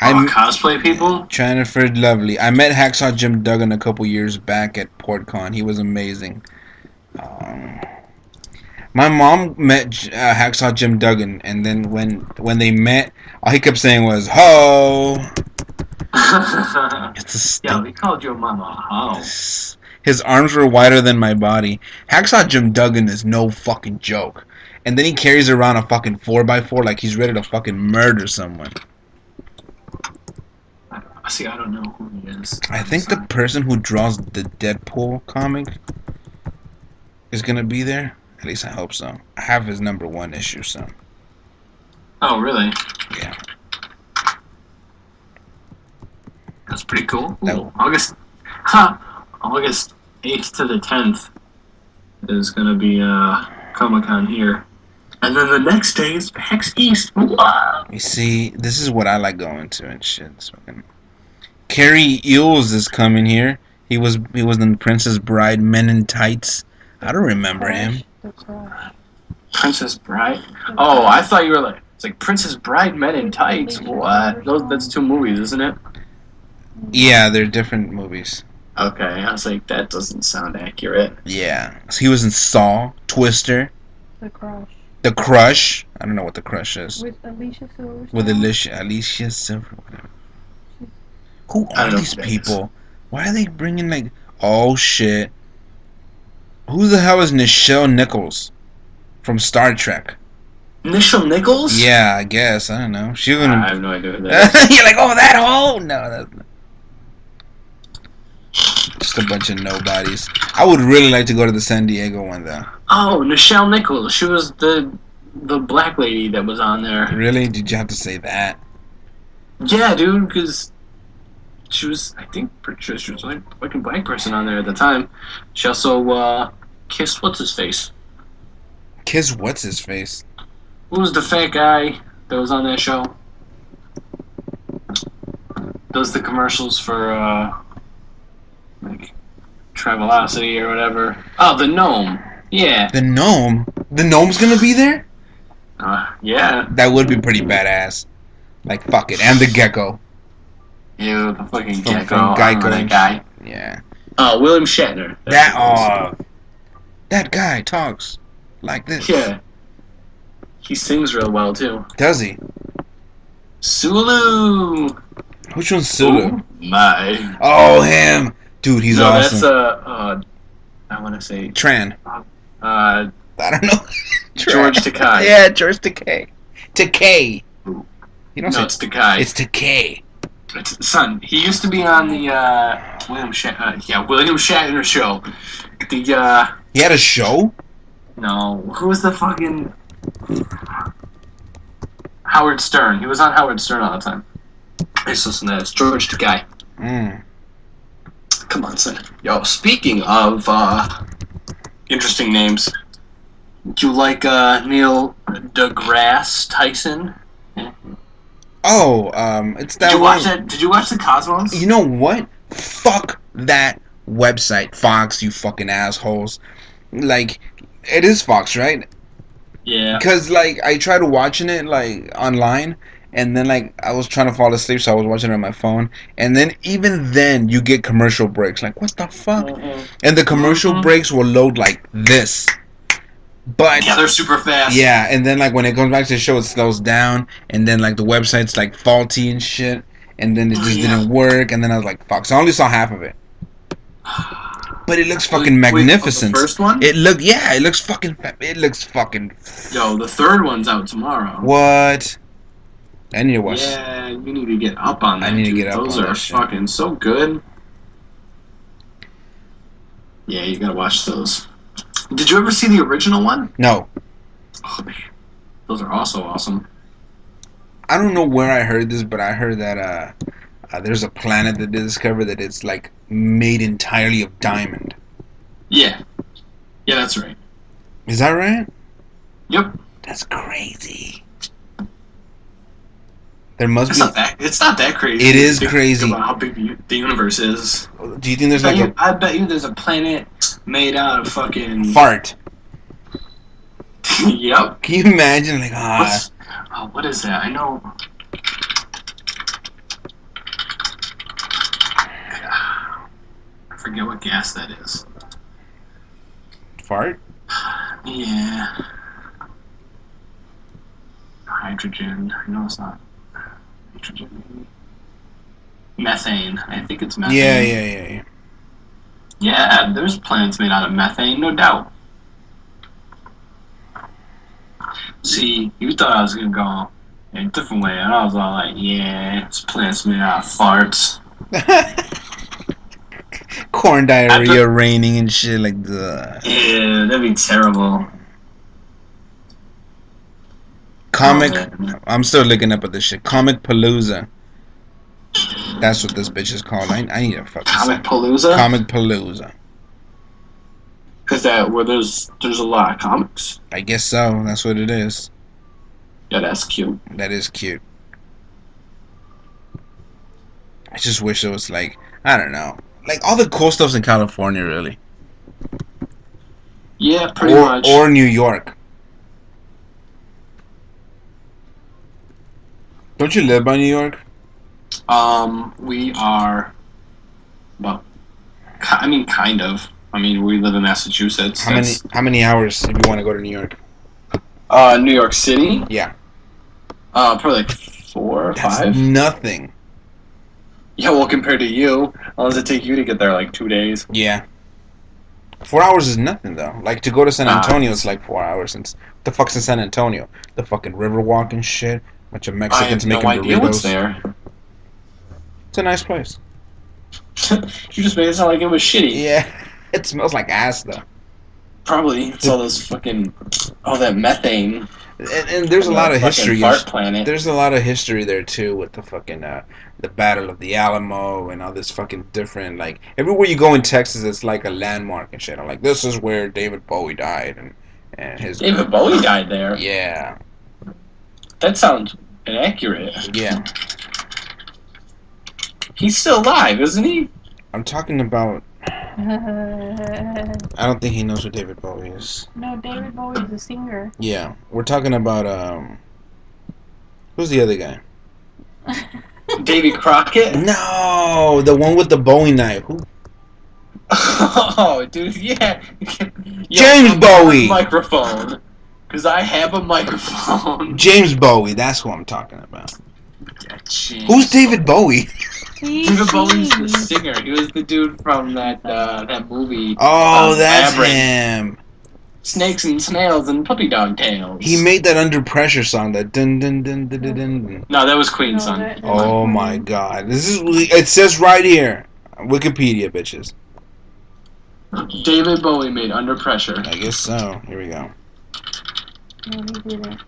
cosplay people? Jennifer Lovely. I met Hacksaw Jim Duggan a couple years back at PortCon. He was amazing. My mom met Hacksaw Jim Duggan, and then when they met, all he kept saying was "ho." It's a Yeah, stink. we called your mama a hoe. His arms were wider than my body. Hacksaw Jim Duggan is no fucking joke. And then he carries around a fucking 4x4 like he's ready to fucking murder someone. See, I don't know who he is. I think the person who draws the Deadpool comic is gonna be there. At least I hope so. I have his #1 issue, so Oh, really? yeah. That's pretty cool. That Ooh, August 8th to the 10th is going to be Comic-Con here. And then the next day is PAX East. Wow. You see, this is what I like going to and shit. It's fucking Carrie Eels is coming here. He was in Princess Bride, Men in Tights. I don't remember him. Princess Bride? Oh, I thought you were like, it's like Princess Bride, Men in Tights. What? That's 2 movies, isn't it? Yeah, they're different movies. Okay, I was like, that doesn't sound accurate. Yeah. So he was in Saw, Twister, The Crush. The Crush. I don't know what The Crush is. With Alicia Silverstone. With Alicia Silver, whatever. Who I are don't know these who that people? Why are they bringing like? Oh shit! Who the hell is Nichelle Nichols from Star Trek? Nichelle Nichols? Yeah, I guess I don't know. She's I gonna. have no idea who that is. You're like, oh, that hole? No, that's not. Just a bunch of nobodies. I would really like to go to the San Diego one though. Oh, Nichelle Nichols. She was the black lady that was on there. Really? Did you have to say that? Yeah, dude, because she was, I think, pretty sure she was like a fucking black person on there at the time. She also kissed what's his face. Kiss what's his face? Who was the fat guy that was on that show? Does the commercials for like Travelocity or whatever? Oh, the gnome. Yeah. The gnome. The gnome's gonna be there. Yeah. That would be pretty badass. Like fuck it, and the gecko. Ew, the fucking From gecko. I Geico remember that and guy. Yeah. William Shatner. That guy talks like this. Yeah. He sings real well too. Does he? Sulu. Which one's Sulu? Oh, my. Oh, him. Dude, he's no, awesome. That's I want to say Tran. I don't know. George Takei. Yeah, George Takei. Takei. Ooh. You don't No, say it's Takei. It's Takei. Son, he used to be on the William Shatner show. He had a show? No, who was the fucking Howard Stern? He was on Howard Stern all the time. It's listen to that. It's George Takei. Come on, son. Yo, speaking of interesting names, do you like Neil deGrasse Tyson? Oh, it's that Did you one. watch that? Did you watch the Cosmos? You know what? Fuck that website, Fox, you fucking assholes. Like, it is Fox, right? Yeah. Because, like, I tried watching it, like, online, and then, like, I was trying to fall asleep, so I was watching it on my phone, and then, even then, you get commercial breaks. Like, what the fuck? Mm-hmm. And the commercial breaks will load like this. But Yeah, they're super fast. yeah, and then like when it comes back to the show, it slows down, and then like the website's like faulty and shit, and then it just didn't work, and then I was like, fuck. So I only saw half of it, but it looks fucking magnificent. The first one? It looks fucking. It looks fucking. Yo, the third one's out tomorrow. What? I need to watch. Yeah, you need to get up on that. I need to dude. get up Those on are that shit. fucking so good. Yeah, you gotta watch those. Did you ever see the original one? No, Oh man, those are also awesome. I don't know where I heard this, but I heard that there's a planet that they discovered that it's like made entirely of diamond. Yeah, yeah, that's right. Is that right? Yep. That's crazy. There must It's be. not that. It's not that crazy. It is Think crazy. about how big the universe is. Do you think there's like a I bet you there's a planet made out of fucking fart? Yep. Can you imagine? Like, What is that? I know. I forget what gas that is. fart? Yeah. Hydrogen. No, it's not. Nitrogen, maybe. Methane. I think it's methane. Yeah. Yeah, there's planets made out of methane, no doubt. See, you thought I was gonna go in a different way, and I was all like, yeah, this planet's made out of farts. Corn After, diarrhea raining and shit like the yeah, that'd be terrible. Oh, comic. man. I'm still looking up at this shit. Comic Palooza. That's what this bitch is called. I need a fucking Comic sec. Palooza? Comic Palooza. Is that where there's a lot of comics? I guess so. That's what it is. Yeah, that's cute. That is cute. I just wish it was like, I don't know, like all the cool stuff's in California, really, Yeah, pretty or much. or New York. Don't you live by New York? We are, well, I mean, kind of. I mean, we live in Massachusetts. How many hours if you want to go to New York? New York City? Yeah. Probably like 4 or That's 5. nothing. Yeah, well, compared to you, how long does it take you to get there? Like 2 days? Yeah. 4 hours is nothing though. Like to go to San Antonio, it's like 4 hours. What the fuck's in San Antonio? The fucking Riverwalk and shit. Bunch of I Mexicans have no making idea what's burritos. there. It's a nice place. You just made it sound like it was shitty. Yeah. It smells like ass though. Probably. It's all those fucking... Oh, that methane. And there's a lot of history. Fart planet. There's a lot of history there too with the fucking the Battle of the Alamo and all this fucking different, like everywhere you go in Texas, it's like a landmark and shit. I'm like, this is where David Bowie died and his David Bowie died there? Yeah. That sounds inaccurate. Yeah. He's still alive, isn't he? I'm talking about. I don't think he knows who David Bowie is. No, David Bowie is a singer. Yeah, we're talking about who's the other guy? Davy Crockett? No, the one with the Bowie knife. Who? Oh, dude, yeah. James Bowie. Microphone, because I have a microphone. James Bowie. That's who I'm talking about. Yeah, who's David Bowie? David Bowie's the singer. He was the dude from that movie. Oh, that's Labyrinth. him. Snakes and snails and puppy dog tails. He made that Under Pressure song. That dun dun dun dun dun dun. No, that was Queen's son. Oh my God! This is. It says right here, Wikipedia, bitches. David Bowie made Under Pressure. I guess so. Here we go. No, he didn't.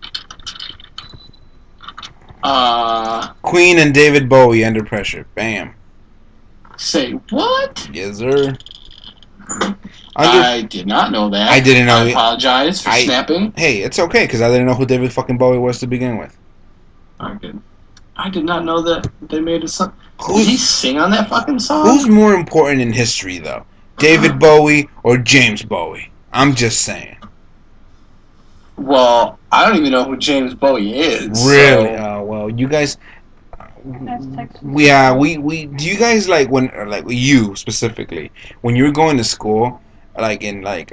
Queen and David Bowie, Under Pressure. Bam. Say what? Yes, sir. I did not know that. I didn't know. I apologize for snapping. Hey, it's okay because I didn't know who David fucking Bowie was to begin with. Okay. I did not know that they made a song. Did he sing on that fucking song? Who's more important in history, though? David Bowie or James Bowie? I'm just saying. Well, I don't even know who James Bowie is. Really? So. Well, you guys. That's Texas. Yeah, we. Do you guys like when, like you specifically, when you were going to school, like in like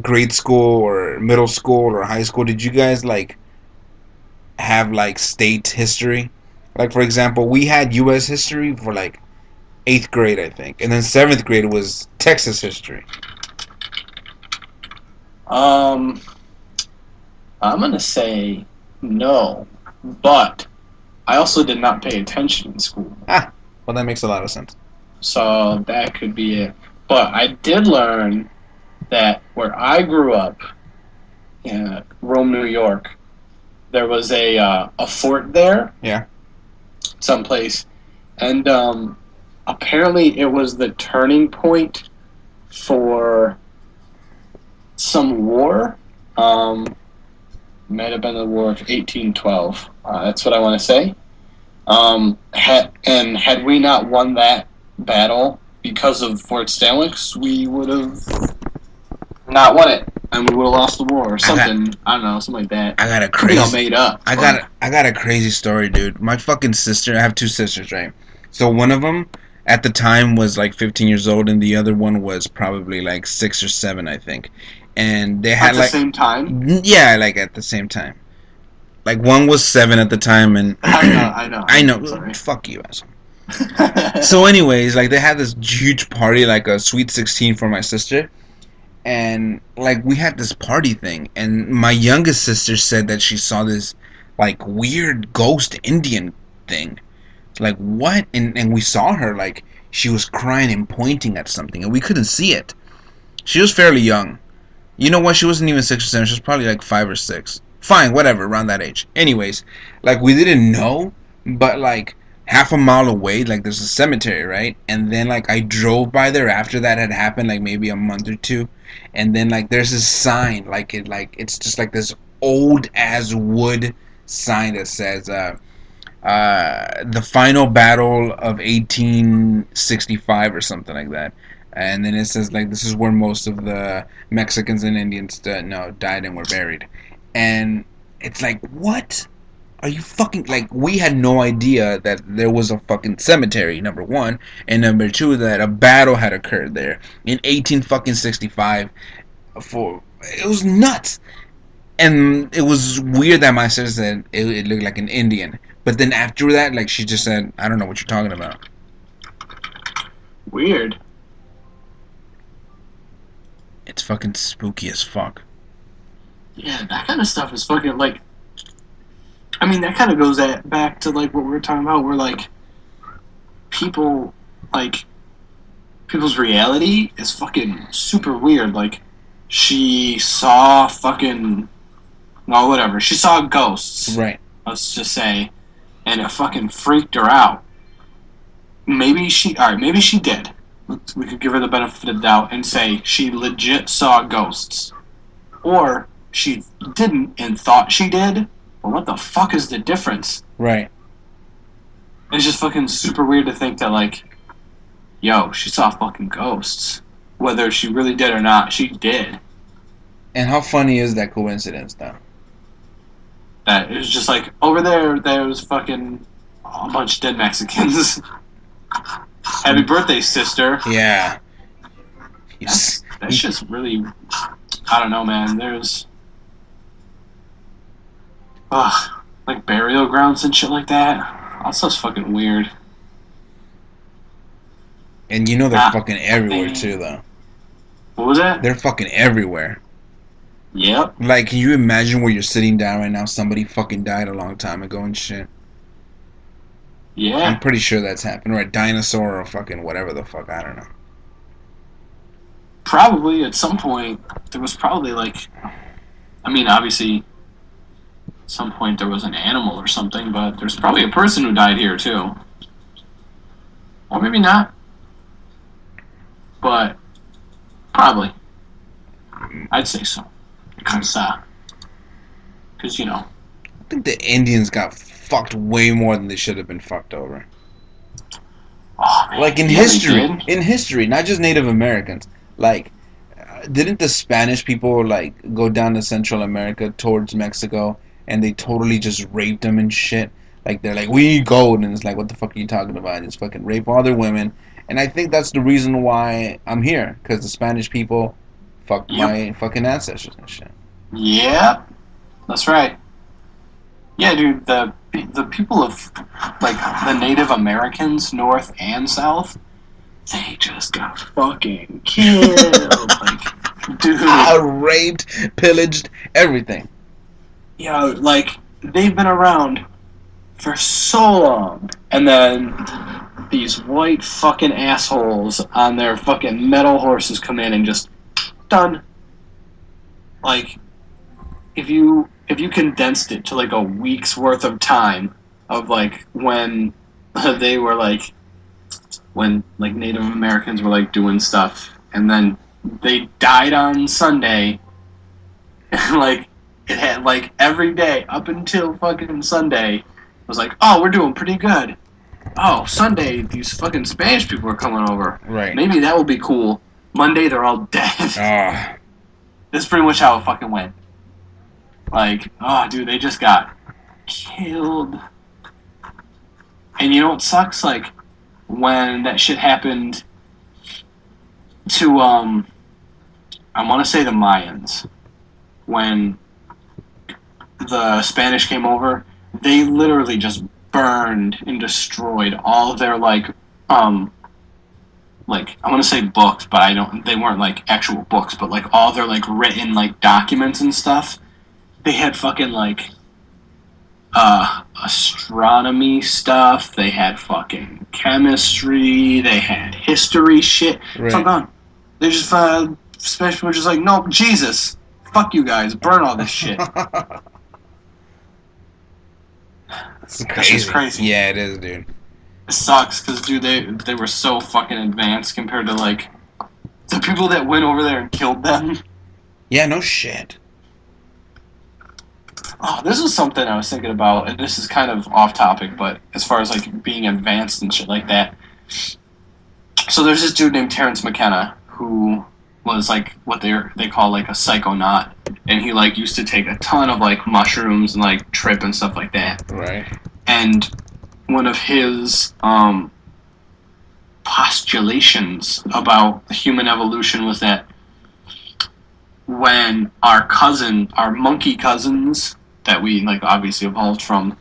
grade school or middle school or high school? Did you guys like have like state history? Like for example, we had U.S. history for like 8th grade, I think, and then 7th grade was Texas history. I'm gonna say no, but I also did not pay attention in school. Well, that makes a lot of sense. So that could be it. But I did learn that where I grew up, in Rome, New York, there was a fort there. Yeah. Someplace, and apparently it was the turning point for some war. Might have been the War of 1812. That's what I want to say. Had we not won that battle because of Fort Stanwix, we would have not won it, and we would have lost the war or something. I don't know, something like that. I got a Could be all crazy. made up. I got a crazy story, dude. My fucking sister. I have 2 sisters, right? So one of them at the time was like 15 years old, and the other one was probably like 6 or 7, I think. And they had at the like same time. Yeah, like at the same time. Like one was 7 at the time, and I know. I know. Sorry. Fuck you, asshole. So, anyways, like they had this huge party, like a sweet 16 for my sister, and like we had this party thing, and my youngest sister said that she saw this like weird ghost Indian thing. Like what? And we saw her like she was crying and pointing at something, and we couldn't see it. She was fairly young. You know what? She wasn't even 6 or 7. She was probably like 5 or 6. Fine, whatever, around that age. Anyways, like we didn't know, but like half a mile away, like there's a cemetery, right? And then like I drove by there after that had happened, like maybe a month or two, and then like there's this sign, like it's just like this old as wood sign that says the final battle of 1865 or something like that. And then it says like this is where most of the Mexicans and Indians died and were buried. And it's like, what? Are you fucking like, we had no idea that there was a fucking cemetery, number one, and number two, that a battle had occurred there in 18 fucking 65. For it was nuts. And it was weird that my sister said it looked like an Indian. But then after that, like she just said, I don't know what you're talking about. Weird. It's fucking spooky as fuck. Yeah, that kind of stuff is fucking like. I mean, that kind of goes back to like what we were talking about, where like people, like people's reality is fucking super weird. Like she saw fucking, well, whatever. She saw ghosts. Right. Let's just say, and it fucking freaked her out. Maybe she, all right, maybe she did. We could give her the benefit of the doubt and say she legit saw ghosts, or she didn't and thought she did. But what the fuck is the difference? Right. It's just fucking super weird to think that like, yo, she saw fucking ghosts. Whether she really did or not, she did. And how funny is that coincidence, though? That it was just like over there was fucking a bunch of dead Mexicans. Happy birthday, sister. Yeah. That's just really, I don't know, man. There's, like burial grounds and shit like that. That stuff's fucking weird. And you know they're fucking everywhere too, though. What was that? They're fucking everywhere. Yep. Like, can you imagine where you're sitting down right now? Somebody fucking died a long time ago and shit. Yeah. I'm pretty sure that's happened. Or a dinosaur or fucking whatever the fuck. I don't know. Probably at some point there was probably like, I mean, obviously, at some point there was an animal or something, but there's probably a person who died here too. Or maybe not. But probably. I'd say so. Because you know. I think the Indians got fucked way more than they should have been fucked over. Oh, man. Like in history, not just Native Americans. Like, didn't the Spanish people like go down to Central America towards Mexico and they totally just raped them and shit? Like they're like, we need gold, and it's like, what the fuck are you talking about? Just fucking rape all their women. And I think that's the reason why I'm here, because the Spanish people fucked my fucking ancestors and shit. Yeah, that's right. Yeah, dude, the people of, like, the Native Americans, North and South, they just got fucking killed. Like, dude. Raped, pillaged, everything. Yo, like, they've been around for so long. And then these white fucking assholes on their fucking metal horses come in and just, done. Like, if you condensed it to like a week's worth of time of like when they were like when like Native Americans were like doing stuff and then they died on Sunday and like it had like every day up until fucking Sunday was like, oh, we're doing pretty good. Oh, Sunday these fucking Spanish people are coming over. Right. Maybe that will be cool. Monday they're all dead. That's pretty much how it fucking went. Like, oh, dude, they just got killed. And you know what sucks? Like, when that shit happened to, I want to say the Mayans, when the Spanish came over, they literally just burned and destroyed all of their like I want to say books, but I don't. They weren't like actual books, but like all their like written like documents and stuff. They had fucking like astronomy stuff. They had fucking chemistry. They had history shit. It's all Right. gone. They just special were just like, no, Jesus, fuck you guys, burn all this shit. It's That's just crazy. Yeah, it is, dude. It sucks because dude, they were so fucking advanced compared to like the people that went over there and killed them. Yeah, no shit. Oh, this is something I was thinking about, and this is kind of off topic, but as far as like being advanced and shit like that. So there's this dude named Terrence McKenna who was like what they call like a psychonaut, and he like used to take a ton of like mushrooms and like trip and stuff like that. Right. And one of his postulations about human evolution was that when our monkey cousins that we like obviously evolved from,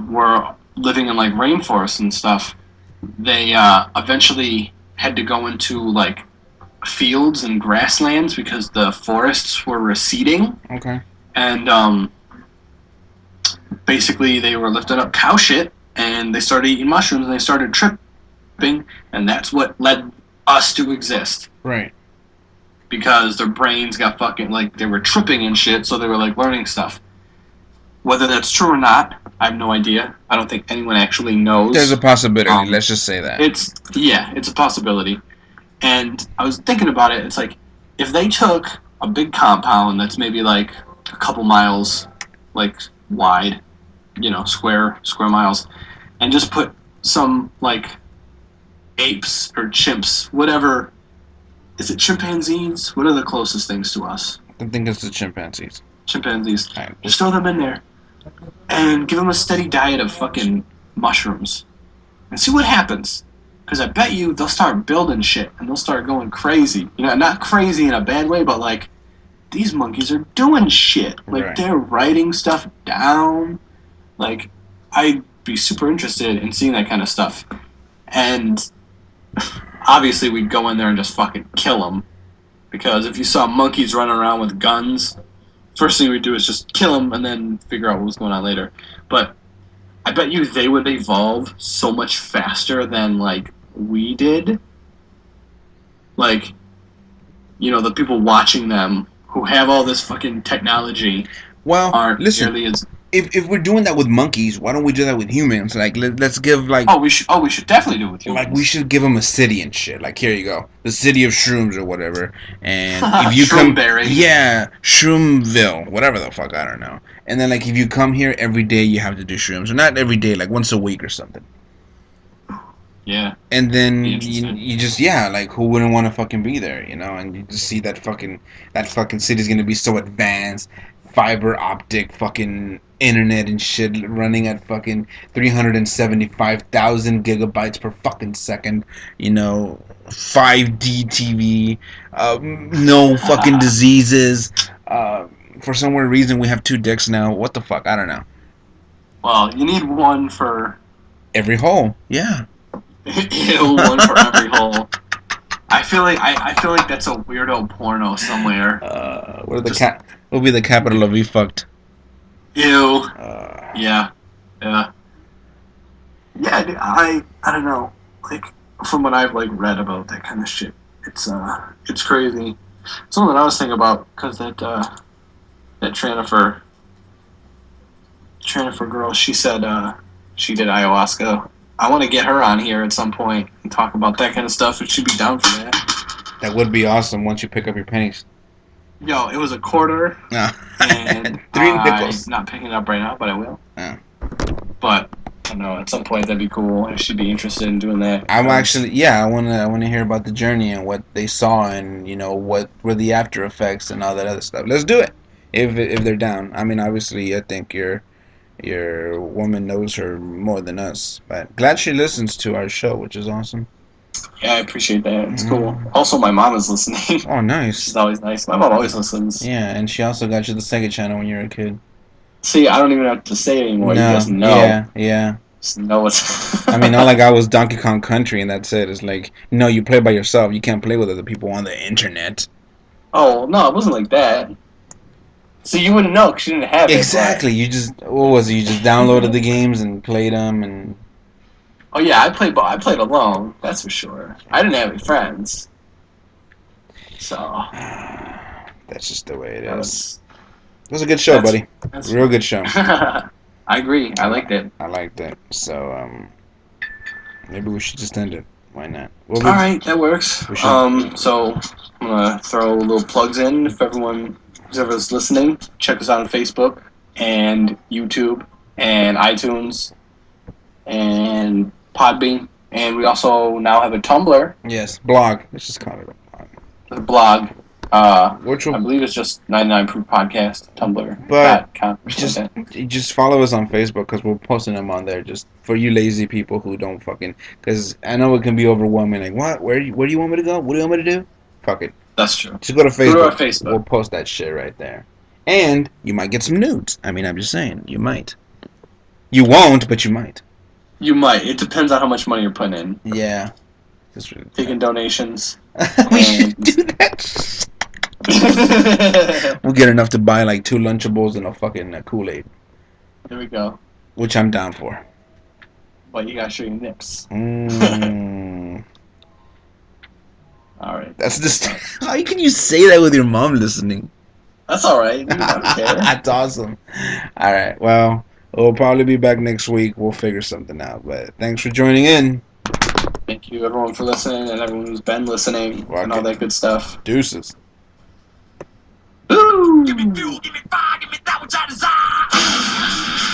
were living in like rainforests and stuff, they eventually had to go into like fields and grasslands because the forests were receding, Okay. and basically they were lifting up cow shit and they started eating mushrooms and they started tripping, and that's what led us to exist. Right. Because their brains got fucking like they were tripping and shit, so they were like learning stuff. Whether that's true or not, I have no idea. I don't think anyone actually knows. There's a possibility. Let's just say that. It's a possibility. And I was thinking about it. It's like if they took a big compound that's maybe like a couple miles, like wide, square miles, and just put some like apes or chimps, whatever. Is it chimpanzees? What are the closest things to us? I think it's the chimpanzees. Chimpanzees. Right. Just throw them in there and give them a steady diet of fucking mushrooms and see what happens. Because I bet you they'll start building shit and they'll start going crazy. Not crazy in a bad way, but like these monkeys are doing shit. Like Right. they're writing stuff down. Like I'd be super interested in seeing that kind of stuff. And obviously we'd go in there and just fucking kill them. Because if you saw monkeys running around with guns, first thing we'd do is just kill them and then figure out what was going on later. But I bet you they would evolve so much faster than, like, we did. Like, the people watching them who have all this fucking technology Well, aren't listen. nearly as... If we're doing that with monkeys, why don't we do that with humans? Like, let's give like. we should definitely do it with humans. Like, we should give them a city and shit. Like, here you go, the city of shrooms or whatever. And if you come, Shroomberry. yeah, Shroomville, whatever the fuck, I don't know. And then like, if you come here every day, you have to do shrooms, or not every day, like once a week or something. Yeah. And then Interesting. you just like, who wouldn't want to fucking be there, And you just see that fucking city's gonna be so advanced, fiber optic fucking internet and shit running at fucking 375,000 gigabytes per fucking second, 5D TV, no fucking diseases. For some weird reason, we have 2 dicks now. What the fuck? I don't know. Well, you need one for... Every hole, yeah. one for every hole. I feel like that's a weirdo porno somewhere. Will be the capital of we fucked. Ew. Yeah. Dude, I don't know. Like from what I've like read about that kind of shit, it's crazy. Something I was thinking about because that Tranifer girl, she said she did ayahuasca. I want to get her on here at some point and talk about that kind of stuff. If she'd be down for that. That would be awesome once you pick up your pennies. Yo, it was a quarter. And 3 nickels. I'm not picking it up right now, but I will. Yeah. But I don't know. At some point, that'd be cool. I should be interested in doing that. I'm actually, I wanna hear about the journey and what they saw and what were the after effects and all that other stuff. Let's do it if they're down. I mean, obviously, I think your woman knows her more than us, but glad she listens to our show, which is awesome. Yeah, I appreciate that. It's cool. Also, my mom is listening. Oh, nice. She's always nice. My mom always listens. Yeah, and she also got you the Sega channel when you were a kid. See, I don't even have to say it anymore. You just No, know. yeah, yeah. Just know what's. I mean, all I got was Donkey Kong Country, and that's it. It's like, no, you play by yourself. You can't play with other people on the internet. Oh no, it wasn't like that. So you wouldn't know because you didn't have it, but. Exactly. You just what was it? You just downloaded the games and played them, and Oh yeah, I played. I played alone. That's for sure. I didn't have any friends, so that's just the way it that is. was. It was a good show, That's buddy. that's Real fun. good show. I agree. I liked it. I liked it. So maybe we should just end it. Why not? We'll All be. right, that works. We should. So I'm gonna throw little plugs in if everyone who's ever listening. Check us out on Facebook and YouTube and iTunes and Podbean, and we also now have a Tumblr, Yes. Blog. Let's just call it a blog. a blog. Which I will believe it's just 99 Proof Podcast But Tumblr.com or just something like that. just follow us on Facebook because we're posting them on there. Just for you lazy people who don't fucking. Because I know it can be overwhelming. Like what? Where do you want me to go? What do you want me to do? Fuck it. That's true. Just go to Go to our Facebook. We'll Facebook. post that shit right there. And you might get some nudes. I mean, I'm just saying. You might. You won't, but you might. You might. It depends on how much money you're putting in. Yeah. Just really Taking donations. we should do that. There We'll get enough to buy like 2 Lunchables and a fucking Kool-Aid, we go. which I'm down for. But you gotta show your nips. Mm. All right. That's just how can you say that with your mom listening? That's all right. I don't care. That's awesome. All right. Well, we'll probably be back next week. We'll figure something out. But thanks for joining in. Thank you, everyone, for listening, and everyone who's been listening, and all that good stuff. Deuces. Woo! Give me fuel, give me fire, give me that which I desire.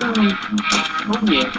Oh yeah.